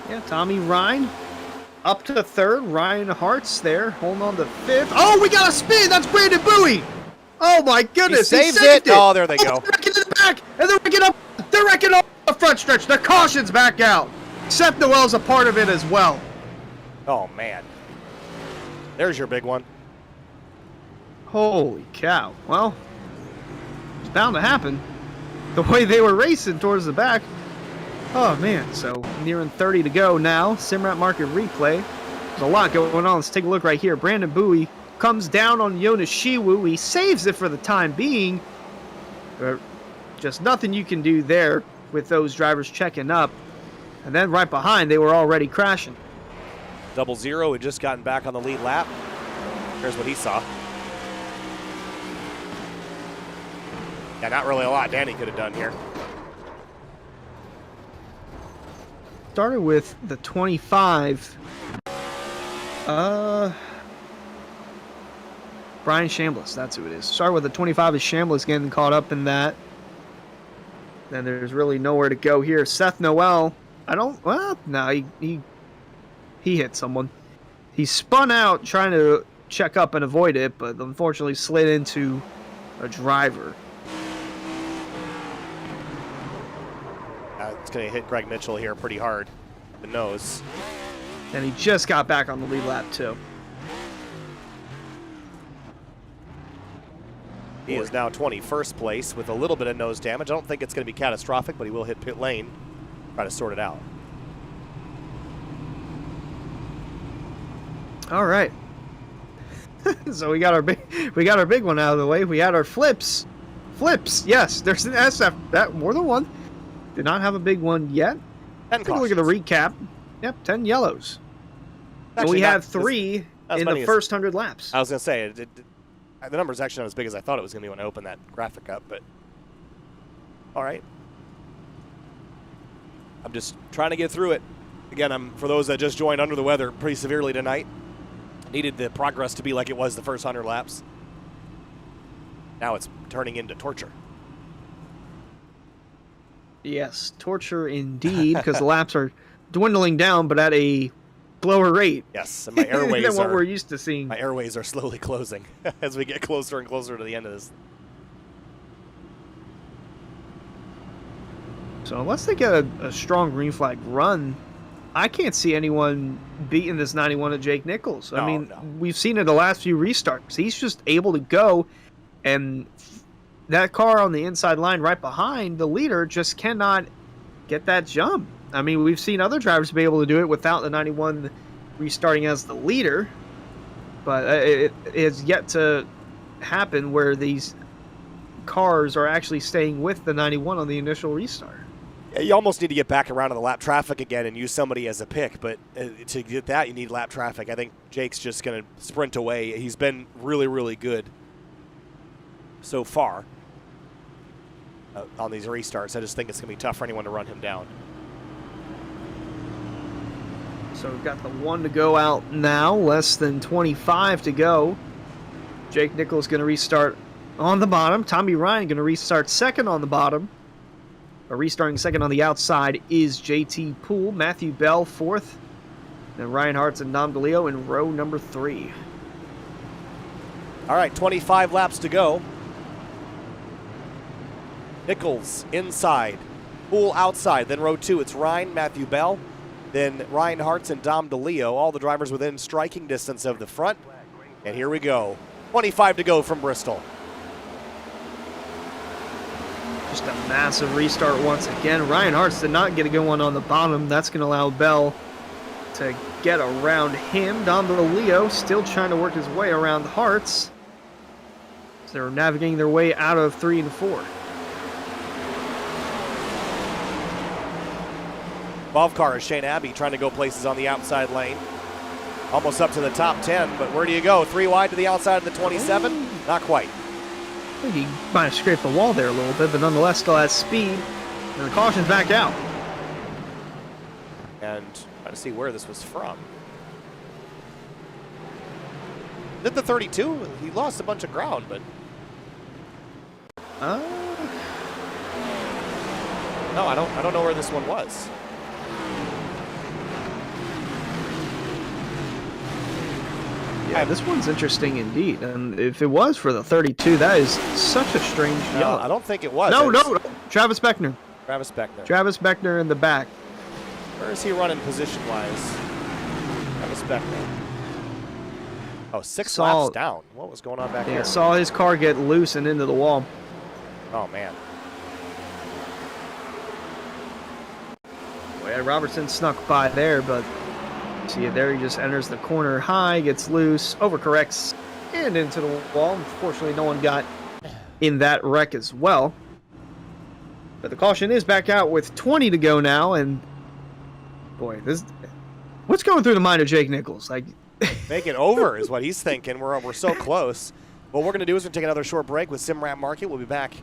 Yeah, Tommy Ryan up to third. Ryan Hart's there, holding on to fifth. Oh, we got a spin. That's Brandon Bowie. Oh my goodness, he saved it. Oh, there they go. They're wrecking in the back, and they're wrecking up. They're wrecking up the front stretch. The caution's back out. Seth Noel's a part of it as well. Oh man, there's your big one. Holy cow. Well, it's bound to happen. The way they were racing towards the back. Oh, man. So, nearing 30 to go now. Simrat Market replay. There's a lot going on. Let's take a look right here. Brandon Bowie comes down on Jonas Shiwu. He saves it for the time being. But just nothing you can do there with those drivers checking up. And then right behind, they were already crashing. 00 had just gotten back on the lead lap. Here's what he saw. Yeah, not really a lot Danny could have done here. Started with the 25. Brian Chambliss, that's who it is. Started with the 25 of Chambliss getting caught up in that. Then there's really nowhere to go here. Seth Noel, no, he hit someone. He spun out trying to check up and avoid it, but unfortunately slid into a driver. It's going to hit Greg Mitchell here pretty hard. The nose. And he just got back on the lead lap, too. He is now 21st place with a little bit of nose damage. I don't think it's going to be catastrophic, but he will hit pit lane. Try to sort it out. All right. So we got our big one out of the way. We had our flips. Flips, yes. There's an SF. That more than one. Did not have a big one yet. Take a look at the recap. Yep, 10 yellows. And we have 3 in the first 100 laps. I was going to say, the number's actually not as big as I thought it was going to be when I opened that graphic up, but all right. I'm just trying to get through it. Again, for those that just joined, under the weather pretty severely tonight. Needed the progress to be like it was the first 100 laps. Now it's turning into torture. Yes, torture indeed, because the laps are dwindling down, but at a slower rate. Yes, and my airways than what we're used to seeing. My airways are slowly closing as we get closer and closer to the end of this. So unless they get a strong green flag run, I can't see anyone beating this 91 of Jake Nichols. I mean, we've seen it the last few restarts. He's just able to go, and that car on the inside line right behind the leader just cannot get that jump. I mean, we've seen other drivers be able to do it without the 91 restarting as the leader, but it has yet to happen where these cars are actually staying with the 91 on the initial restart. You almost need to get back around to the lap traffic again and use somebody as a pick, but to get that, you need lap traffic. I think Jake's just going to sprint away. He's been really, really good so far on these restarts. I just think it's going to be tough for anyone to run him down. So we've got the 1 to go out now, less than 25 to go. Jake Nichols going to restart on the bottom. Tommy Ryan going to restart second on the bottom. Restarting second on the outside is JT Poole. Matthew Bell fourth. Then Ryan Hartz and Dom DeLeo in row number 3. All right, 25 laps to go. Nichols inside, Poole outside. Then row 2, it's Ryan, Matthew Bell. Then Ryan Hartz and Dom DeLeo, all the drivers within striking distance of the front. And here we go. 25 to go from Bristol. Just a massive restart once again. Ryan Hartz did not get a good one on the bottom. That's going to allow Bell to get around him. Dom DeLeo still trying to work his way around Hartz. So they're navigating their way out of 3 and 4. Above car is Shane Abbey trying to go places on the outside lane. Almost up to the top 10, but where do you go? 3 wide to the outside of the 27? Not quite. I think he might have scraped the wall there a little bit, but nonetheless still has speed. And the caution's back out. And trying to see where this was from. Did the 32? He lost a bunch of ground, but... No, I don't know where this one was. Yeah, this one's interesting indeed. And if it was for the 32, that is such a strange yellow. I don't think it was. No. Travis Beckner. Travis Beckner. Travis Beckner in the back. Where is he running position-wise? Travis Beckner. Oh, 6 laps down. What was going on back here? Yeah, saw his car get loose and into the wall. Oh, man. Well, yeah, Robertson snuck by there, but see it there. He just enters the corner high, gets loose, overcorrects, and into the wall. Unfortunately, no one got in that wreck as well. But the caution is back out with 20 to go now, and boy, what's going through the mind of Jake Nichols? Like, make it over is what he's thinking. We're so close. What we're going to do is we're going to take another short break with SimRap Market. We'll be back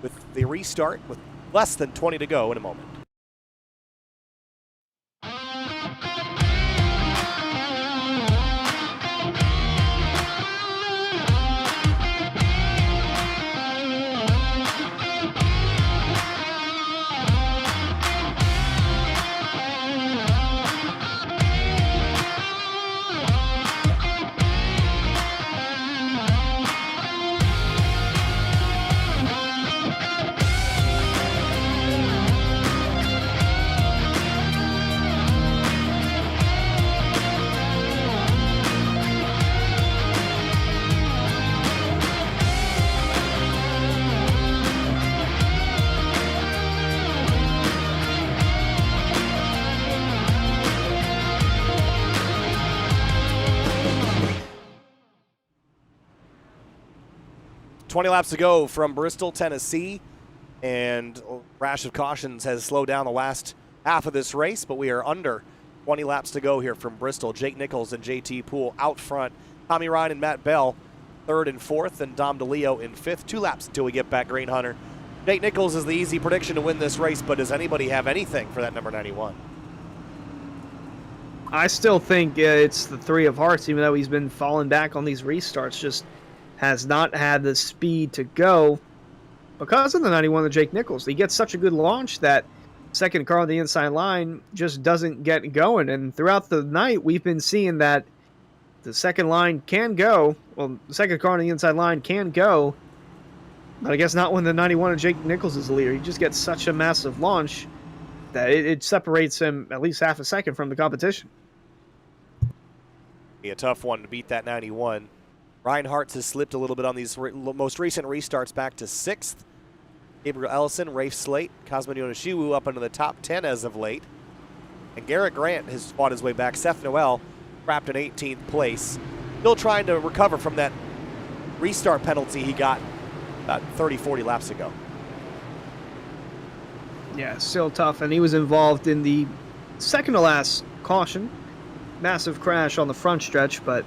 with the restart with less than 20 to go in a moment. $20 laps to go from Bristol, Tennessee, and a rash of cautions has slowed down the last half of this race, but we are under 20 laps to go here from Bristol. Jake Nichols and JT Poole out front. Tommy Ryan and Matt Bell third and fourth, and Dom DeLeo in fifth. 2 laps until we get back Green Hunter. Jake Nichols is the easy prediction to win this race, but does anybody have anything for that number 91? I still think it's the 3 of Hearts, even though he's been falling back on these restarts, just has not had the speed to go because of the 91 of Jake Nichols. He gets such a good launch that second car on the inside line just doesn't get going. And throughout the night, we've been seeing that the second line can go. Well, the second car on the inside line can go, but I guess not when the 91 of Jake Nichols is the leader. He just gets such a massive launch that it separates him at least half a second from the competition. Be a tough one to beat that 91. Ryan Hartz has slipped a little bit on these most recent restarts back to 6th. Gabriel Ellison, Rafe Slate, Cosmo Yonoshiwu up into the top 10 as of late. And Garrett Grant has fought his way back. Seth Noel trapped in 18th place. Still trying to recover from that restart penalty he got about 30, 40 laps ago. Yeah, still tough, and he was involved in the second to last caution. Massive crash on the front stretch, but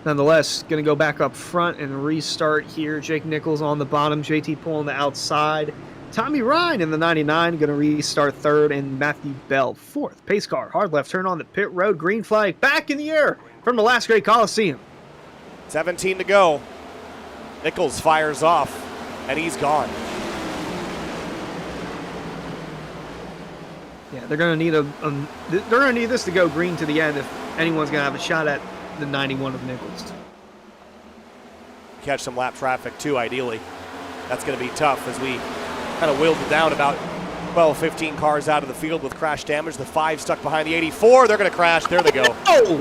nonetheless, going to go back up front and restart here. Jake Nichols on the bottom, JT Poole on the outside. Tommy Ryan in the 99 going to restart third, and Matthew Bell fourth. Pace car, hard left turn on the pit road. Green flag back in the air from the last great Coliseum. 17 to go. Nichols fires off, and he's gone. Yeah, they're going to need they're going to need this to go green to the end if anyone's going to have a shot at the 91 of Nichols. Catch some lap traffic too, ideally. That's going to be tough as we kind of wheeled it down about 12, 15 cars out of the field with crash damage. The 5 stuck behind the 84. They're going to crash. There they go. Oh!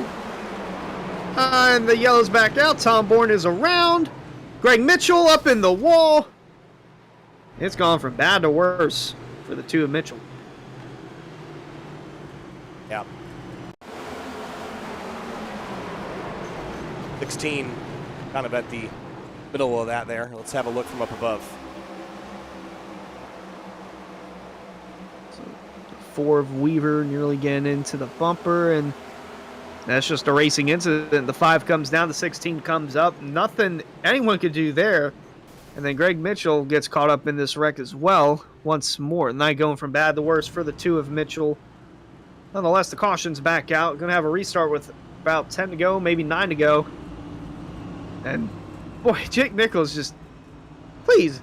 And the yellow's back out. Tom Bourne is around. Greg Mitchell up in the wall. It's gone from bad to worse for the 2 of Mitchell. Yeah. 16 kind of at the middle of that there. Let's have a look from up above. So 4 of Weaver nearly getting into the bumper, and that's just a racing incident. The 5 comes down, the 16 comes up. Nothing anyone could do there. And then Greg Mitchell gets caught up in this wreck as well once more. Night going from bad to worse for the 2 of Mitchell. Nonetheless, the caution's back out. Going to have a restart with about 10 to go, maybe 9 to go. And, boy, Jake Nichols please,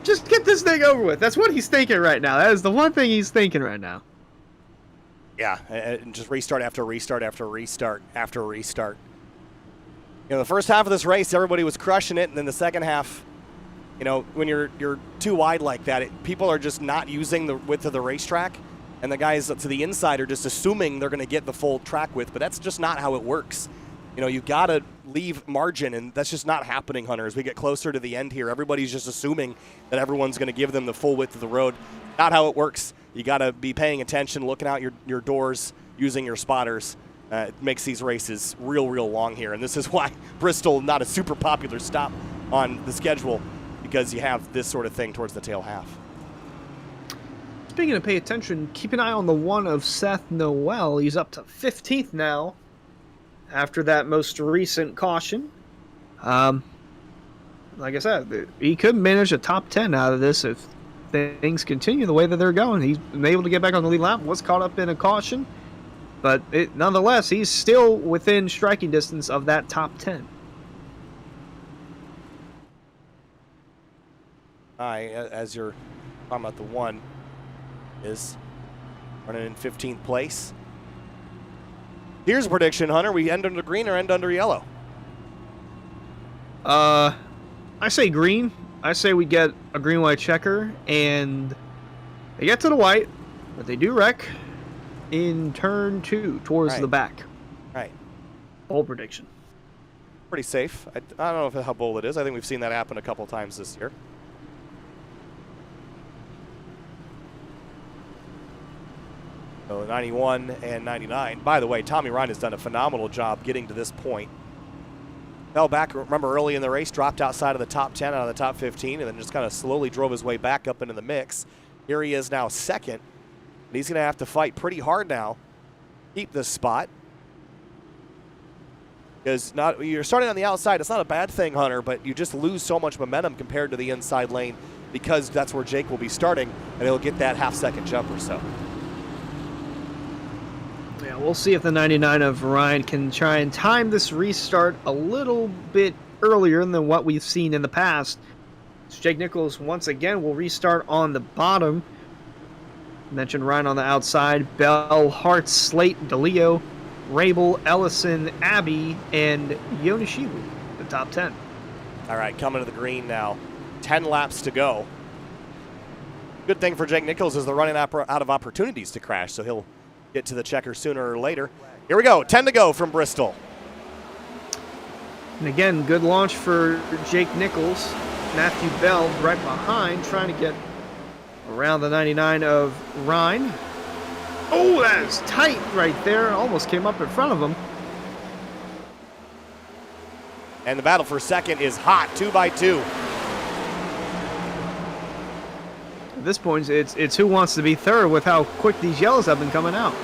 just get this thing over with. That's what he's thinking right now. That is the one thing he's thinking right now. Yeah, and just restart after restart after restart after restart. You know, the first half of this race, everybody was crushing it, and then the second half, you know, when you're too wide like that, people are just not using the width of the racetrack. And the guys to the inside are just assuming they're going to get the full track width, but that's just not how it works. You know, you've got to leave margin, and that's just not happening, Hunter. As we get closer to the end here, everybody's just assuming that everyone's going to give them the full width of the road. Not how it works. You got to be paying attention, looking out your doors, using your spotters. It makes these races real long here, and this is why Bristol not a super popular stop on the schedule, because you have this sort of thing towards the tail half. Speaking of pay attention, keep an eye on the 1 of Seth Noel. He's up to 15th now after that most recent caution. Like I said, he could manage a top 10 out of this if things continue the way that they're going. He's been able to get back on the lead lap, was caught up in a caution, but nonetheless, he's still within striking distance of that top 10. As you're talking about the 1, is running in 15th place. Here's a prediction, Hunter. We end under green or end under yellow? I say green. I say we get a green-white checker, and they get to the white, but they do wreck in turn 2 towards the back. Right. Bold prediction. Pretty safe. I don't know how bold it is. I think we've seen that happen a couple times this year. So 91 and 99. By the way, Tommy Ryan has done a phenomenal job getting to this point. Fell back, remember, early in the race, dropped outside of the top 10 out of the top 15, and then just kind of slowly drove his way back up into the mix. Here he is now second, and he's going to have to fight pretty hard now, keep this spot. Because you're starting on the outside. It's not a bad thing, Hunter, but you just lose so much momentum compared to the inside lane because that's where Jake will be starting, and he'll get that half-second jump or so. Yeah, we'll see if the 99 of Ryan can try and time this restart a little bit earlier than what we've seen in the past. So Jake Nichols once again will restart on the bottom. Mentioned Ryan on the outside. Bell, Hart, Slate, DeLeo, Rabel, Ellison, Abbey, and Yonishibu, the top 10. All right, coming to the green now. 10 laps to go. Good thing for Jake Nichols is they're running out of opportunities to crash, so he'll get to the checker sooner or later. Here we go, 10 to go from Bristol. And again, good launch for Jake Nichols. Matthew Bell right behind, trying to get around the 99 of Ryan. Oh, that is tight right there. Almost came up in front of him. And the battle for second is hot, 2 by 2. At this point, it's who wants to be third with how quick these yellows have been coming out.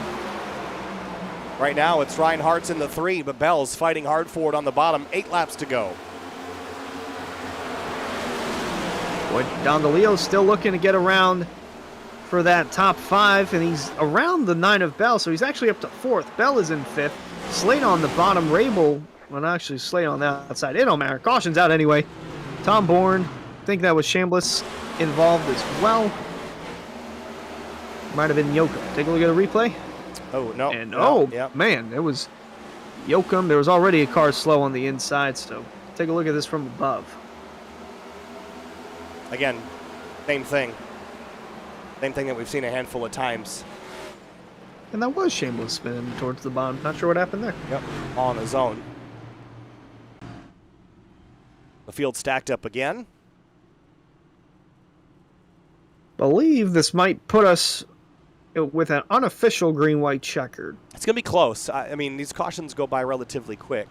Right now, it's Reinhardt's in the 3, but Bell's fighting hard for it on the bottom. 8 laps to go. Boy, Don DeLeo's still looking to get around for that top 5, and he's around the 9 of Bell, so he's actually up to 4th. Bell is in 5th. Slate on the bottom. Rabel, well, not actually Slate on the outside. It don't matter. Caution's out anyway. Tom Bourne, I think that was Chambliss involved as well. Might have been Yoakum. Take a look at a replay. Oh, no. And no, yep. Man, it was Yoakum. There was already a car slow on the inside, so take a look at this from above. Again, same thing. Same thing that we've seen a handful of times. And that was Chambliss spinning towards the bottom. Not sure what happened there. Yep, all on his own. The field stacked up again. Believe this might put us with an unofficial green-white checkered. It's going to be close. I mean, these cautions go by relatively quick.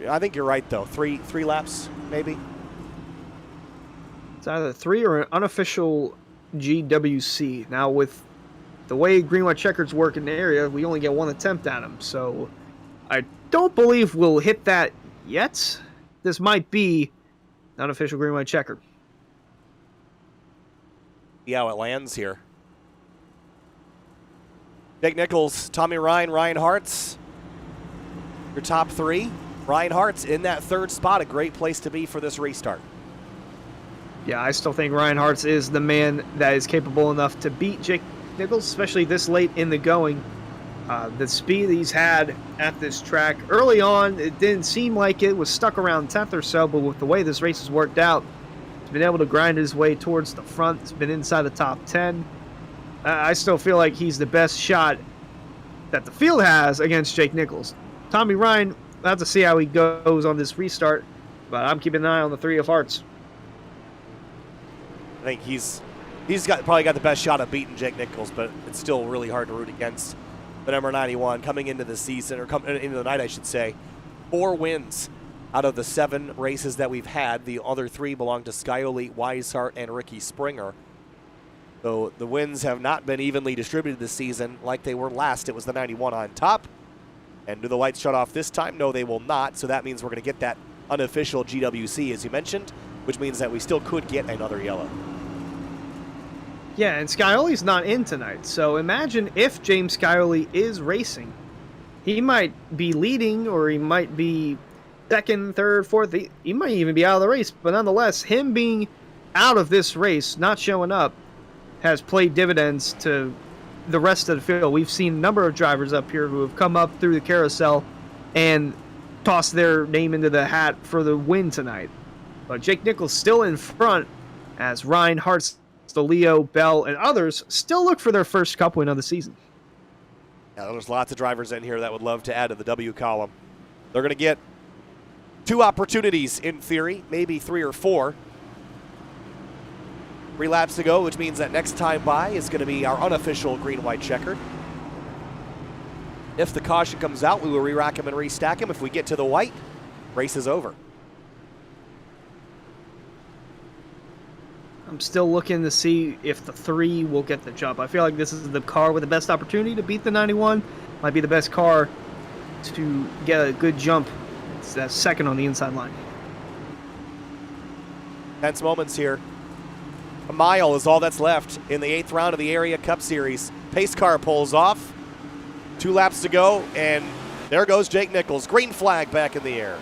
I think you're right, though. Three laps, maybe? It's either 3 or an unofficial GWC. Now, with the way green-white checkers work in the area, we only get 1 attempt at them. So I don't believe we'll hit that yet. This might be an unofficial green-white checker. See how it lands here. Jake Nichols, Tommy Ryan, Reinhardt's. Your top 3. Reinhardt's in that 3rd spot. A great place to be for this restart. Yeah, I still think Reinhardt's is the man that is capable enough to beat Jake Nichols, especially this late in the going. The speed he's had at this track. Early on, it didn't seem like it was stuck around 10th or so, but with the way this race has worked out, he's been able to grind his way towards the front. He's been inside the top 10. I still feel like he's the best shot that the field has against Jake Nichols. Tommy Ryan, we'll have to see how he goes on this restart, but I'm keeping an eye on the 3 of Hearts. I think he's probably got the best shot at beating Jake Nichols, but it's still really hard to root against the number 91 coming into the season, or coming into the night, I should say. 4 wins out of the 7 races that we've had. The other 3 belong to Skyoli, Weishart, and Ricky Springer. So the wins have not been evenly distributed this season like they were last. It was the 91 on top. And do the lights shut off this time? No, they will not. So that means we're going to get that unofficial GWC, as you mentioned, which means that we still could get another yellow. Yeah, and Scioli's not in tonight, so imagine if James Scioli is racing. He might be leading, or he might be 2nd, 3rd, 4th. He might even be out of the race, but nonetheless, him being out of this race, not showing up, has played dividends to the rest of the field. We've seen a number of drivers up here who have come up through the carousel and tossed their name into the hat for the win tonight. But Jake Nichols still in front as Reinhardt, DeLeo, Bell, and others still look for their first Cup win of the season. Yeah, there's lots of drivers in here that would love to add to the W column. They're going to get 2 opportunities in theory, maybe 3 or 4. 3 laps to go, which means that next time by is going to be our unofficial green-white checkered. If the caution comes out, we will re-rack him and restack him. If we get to the white, race is over. I'm still looking to see if the 3 will get the jump. I feel like this is the car with the best opportunity to beat the 91. Might be the best car to get a good jump. It's that 2nd on the inside line. Tense moments here. A mile is all that's left in the 8th round of the Area Cup Series. Pace car pulls off. 2 laps to go, and there goes Jake Nichols. Green flag back in the air.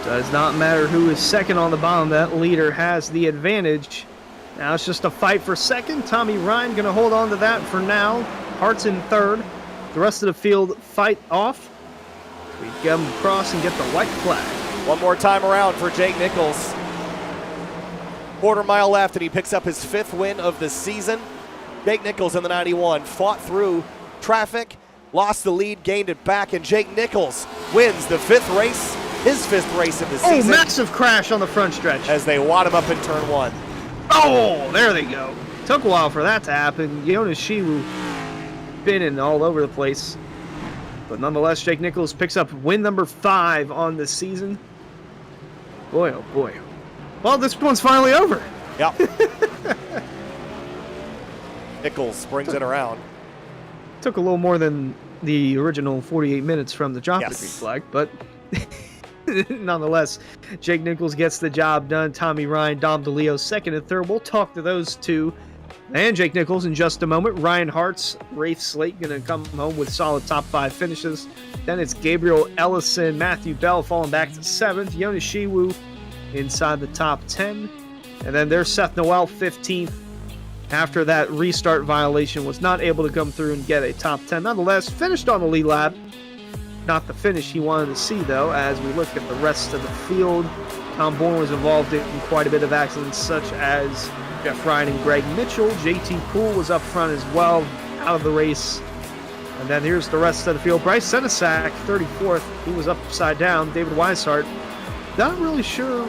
Does not matter who is 2nd on the bottom. That leader has the advantage. Now it's just a fight for 2nd. Tommy Ryan going to hold on to that for now. Hart's in 3rd. The rest of the field fight off. We get them across and get the white flag. One more time around for Jake Nichols. Quarter mile left, and he picks up his 5th win of the season. Jake Nichols in the 91 fought through traffic, lost the lead, gained it back, and Jake Nichols wins the 5th race, his 5th race of the season. Oh, massive crash on the front stretch. As they wad him up in turn 1. Oh, there they go. Took a while for that to happen. Jonas Shiwu spinning all over the place. But nonetheless, Jake Nichols picks up win number 5 on the season. Boy, oh boy. Well, this one's finally over. Yep. Nichols brings it around. Took a little more than the original 48 minutes from the drop of the green Yes. flag, but nonetheless, Jake Nichols gets the job done. Tommy Ryan, Dom DeLeo, second and third. We'll talk to those two and Jake Nichols in just a moment. Ryan Hart's, Rafe Slate going to come home with solid top 5 finishes. Then it's Gabriel Ellison, Matthew Bell falling back to 7th. Jonas Shiwu inside the top 10. And then there's Seth Noel, 15th. After that restart violation, was not able to come through and get a top 10. Nonetheless, finished on the lead lap. Not the finish he wanted to see, though, as we look at the rest of the field. Tom Bourne was involved in quite a bit of accidents, such as Jeff Ryan and Greg Mitchell. JT Poole was up front as well, out of the race. And then here's the rest of the field. Bryce Senesac, 34th. He was upside down. David Weishart, not really sure.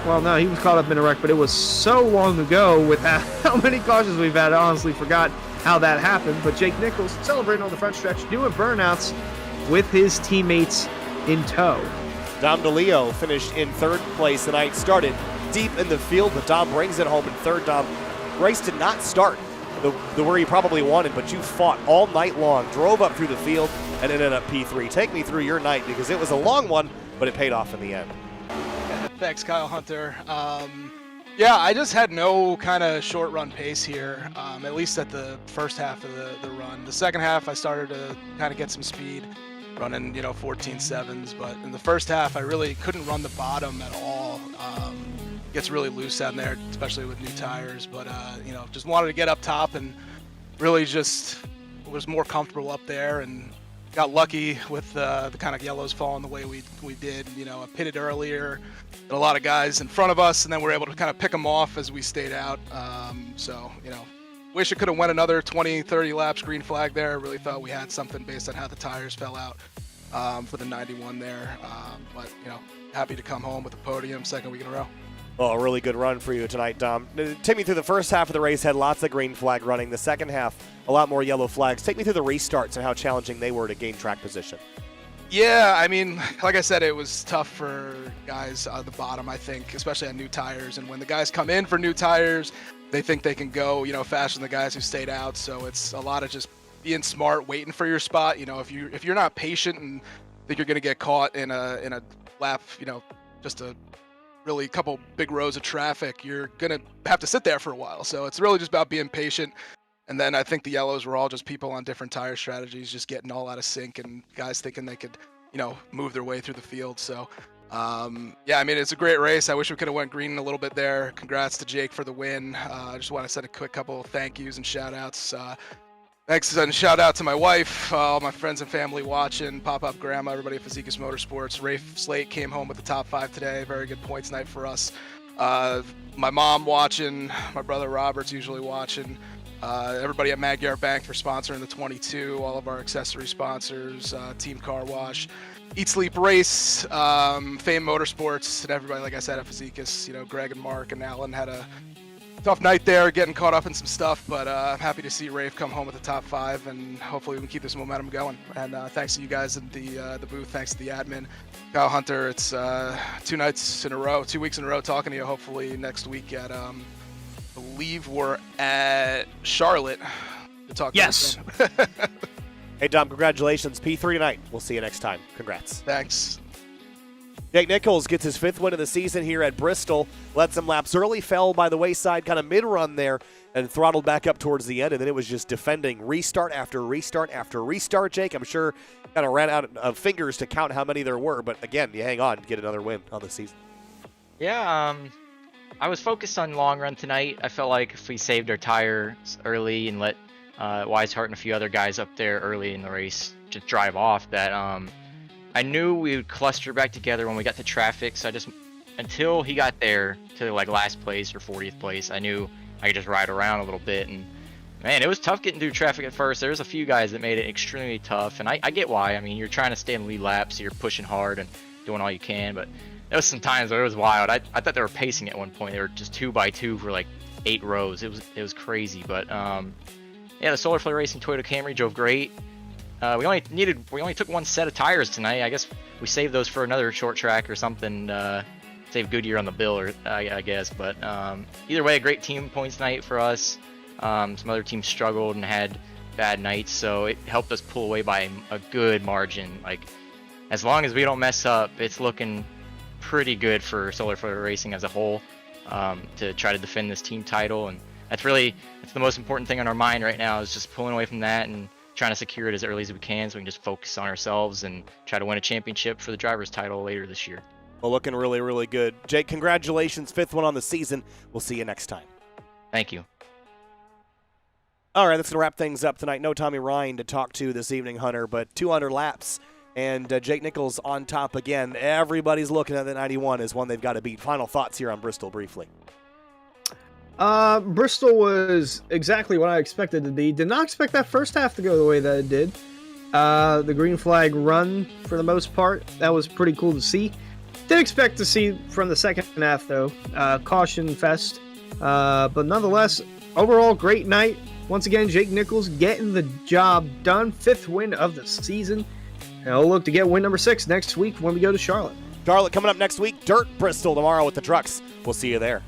Well, no, he was caught up in a wreck, but it was so long ago with how many cautions we've had. I honestly forgot how that happened. But Jake Nichols celebrating on the front stretch, doing burnouts with his teammates in tow. Dom DeLeo finished in 3rd place tonight. Started deep in the field, but Dom brings it home in 3rd. Dom, race did not start the where you probably wanted, but you fought all night long, drove up through the field, and ended up P3. Take me through your night, because it was a long one, but it paid off in the end. Thanks, Kyle Hunter. Yeah, I just had no kind of short run pace here, at least at the first half of the run. The second half, I started to kind of get some speed, running 14.7s, but in the first half, I really couldn't run the bottom at all. Gets really loose down there, especially with new tires, but just wanted to get up top and really just was more comfortable up there, and got lucky with the kind of yellows falling the way we did. I pitted earlier, and a lot of guys in front of us, and then we were able to kind of pick them off as we stayed out. Wish it could have went another 20, 30 laps green flag there. I really thought we had something based on how the tires fell out for the 91 there. But happy to come home with a podium, 2nd week in a row. Oh, a really good run for you tonight, Dom. Take me through the first half of the race, had lots of green flag running. The second half, a lot more yellow flags. Take me through the restarts and how challenging they were to gain track position. Yeah, I mean, like I said, it was tough for guys at the bottom, I think, especially on new tires. And when the guys come in for new tires, they think they can go, faster than the guys who stayed out. So it's a lot of just being smart, waiting for your spot. If you're not patient and think you're going to get caught in a lap, just a really couple big rows of traffic, you're going to have to sit there for a while. So it's really just about being patient. And then I think the yellows were all just people on different tire strategies, just getting all out of sync, and guys thinking they could, move their way through the field. So, yeah, I mean, it's a great race. I wish we could have went green a little bit there. Congrats to Jake for the win. I just want to send a quick couple of thank yous and shout outs. Thanks and shout out to my wife, all my friends and family watching, Pop-Up Grandma, everybody at Fazekas Motorsports. Rafe Slate came home with the top 5 today. Very good points night for us. My mom watching, my brother Robert's usually watching. Everybody at Magyar Bank for sponsoring the 22, all of our accessory sponsors, Team Car Wash, Eat Sleep Race, Fame Motorsports, and everybody, like I said, at Fazekas. Greg and Mark and Alan had a tough night there, getting caught up in some stuff, but I'm happy to see Rafe come home with the top 5, and hopefully we can keep this momentum going. And thanks to you guys in the booth, thanks to the admin, Kyle Hunter. It's 2 weeks in a row talking to you. Hopefully next week at I believe we're at Charlotte to talk. Yes. To you. Hey, Dom, congratulations. P3 tonight. We'll see you next time. Congrats. Thanks. Jake Nichols gets his 5th win of the season here at Bristol. Led some laps early, fell by the wayside kind of mid-run there, and throttled back up towards the end, and then it was just defending restart after restart after restart. Jake, I'm sure kind of ran out of fingers to count how many there were, but again, you hang on to get another win on the season. Yeah, I was focused on long run tonight. I felt like if we saved our tires early and let Weishart and a few other guys up there early in the race just drive off, that I knew we would cluster back together when we got to traffic. So until he got there to like last place or 40th place, I knew I could just ride around a little bit. And man, it was tough getting through traffic at first. There's a few guys that made it extremely tough, and I get why. I mean, you're trying to stay in the lead lap, so you're pushing hard and doing all you can, but there was some times where it was wild. I thought they were pacing at one point. They were just 2x2 for like 8 rows. It was crazy, but yeah, the Solar Flare Racing Toyota Camry drove great. We only took one set of tires tonight. I guess we saved those for another short track or something save Goodyear on the bill, or I guess. But either way, a great team points night for us. Some other teams struggled and had bad nights, so it helped us pull away by a good margin. Like, as long as we don't mess up, it's looking pretty good for Solar Flare Racing as a whole, to try to defend this team title. And that's the most important thing on our mind right now, is just pulling away from that and trying to secure it as early as we can, so we can just focus on ourselves and try to win a championship for the driver's title later this year. Well, looking really, really good. Jake, congratulations. 5th one on the season. We'll see you next time. Thank you. All right, that's going to wrap things up tonight. No Tommy Ryan to talk to this evening, Hunter, but 200 laps, and Jake Nichols on top again. Everybody's looking at the 91 as one they've got to beat. Final thoughts here on Bristol briefly. Bristol was exactly what I expected it to be. Did not expect that first half to go the way that it did. The green flag run, for the most part, that was pretty cool to see. Did expect to see from the second half, though, caution fest. But nonetheless, overall, great night. Once again, Jake Nichols getting the job done. 5th win of the season. And we'll look to get win number 6 next week when we go to Charlotte. Charlotte coming up next week. Dirt Bristol tomorrow with the trucks. We'll see you there.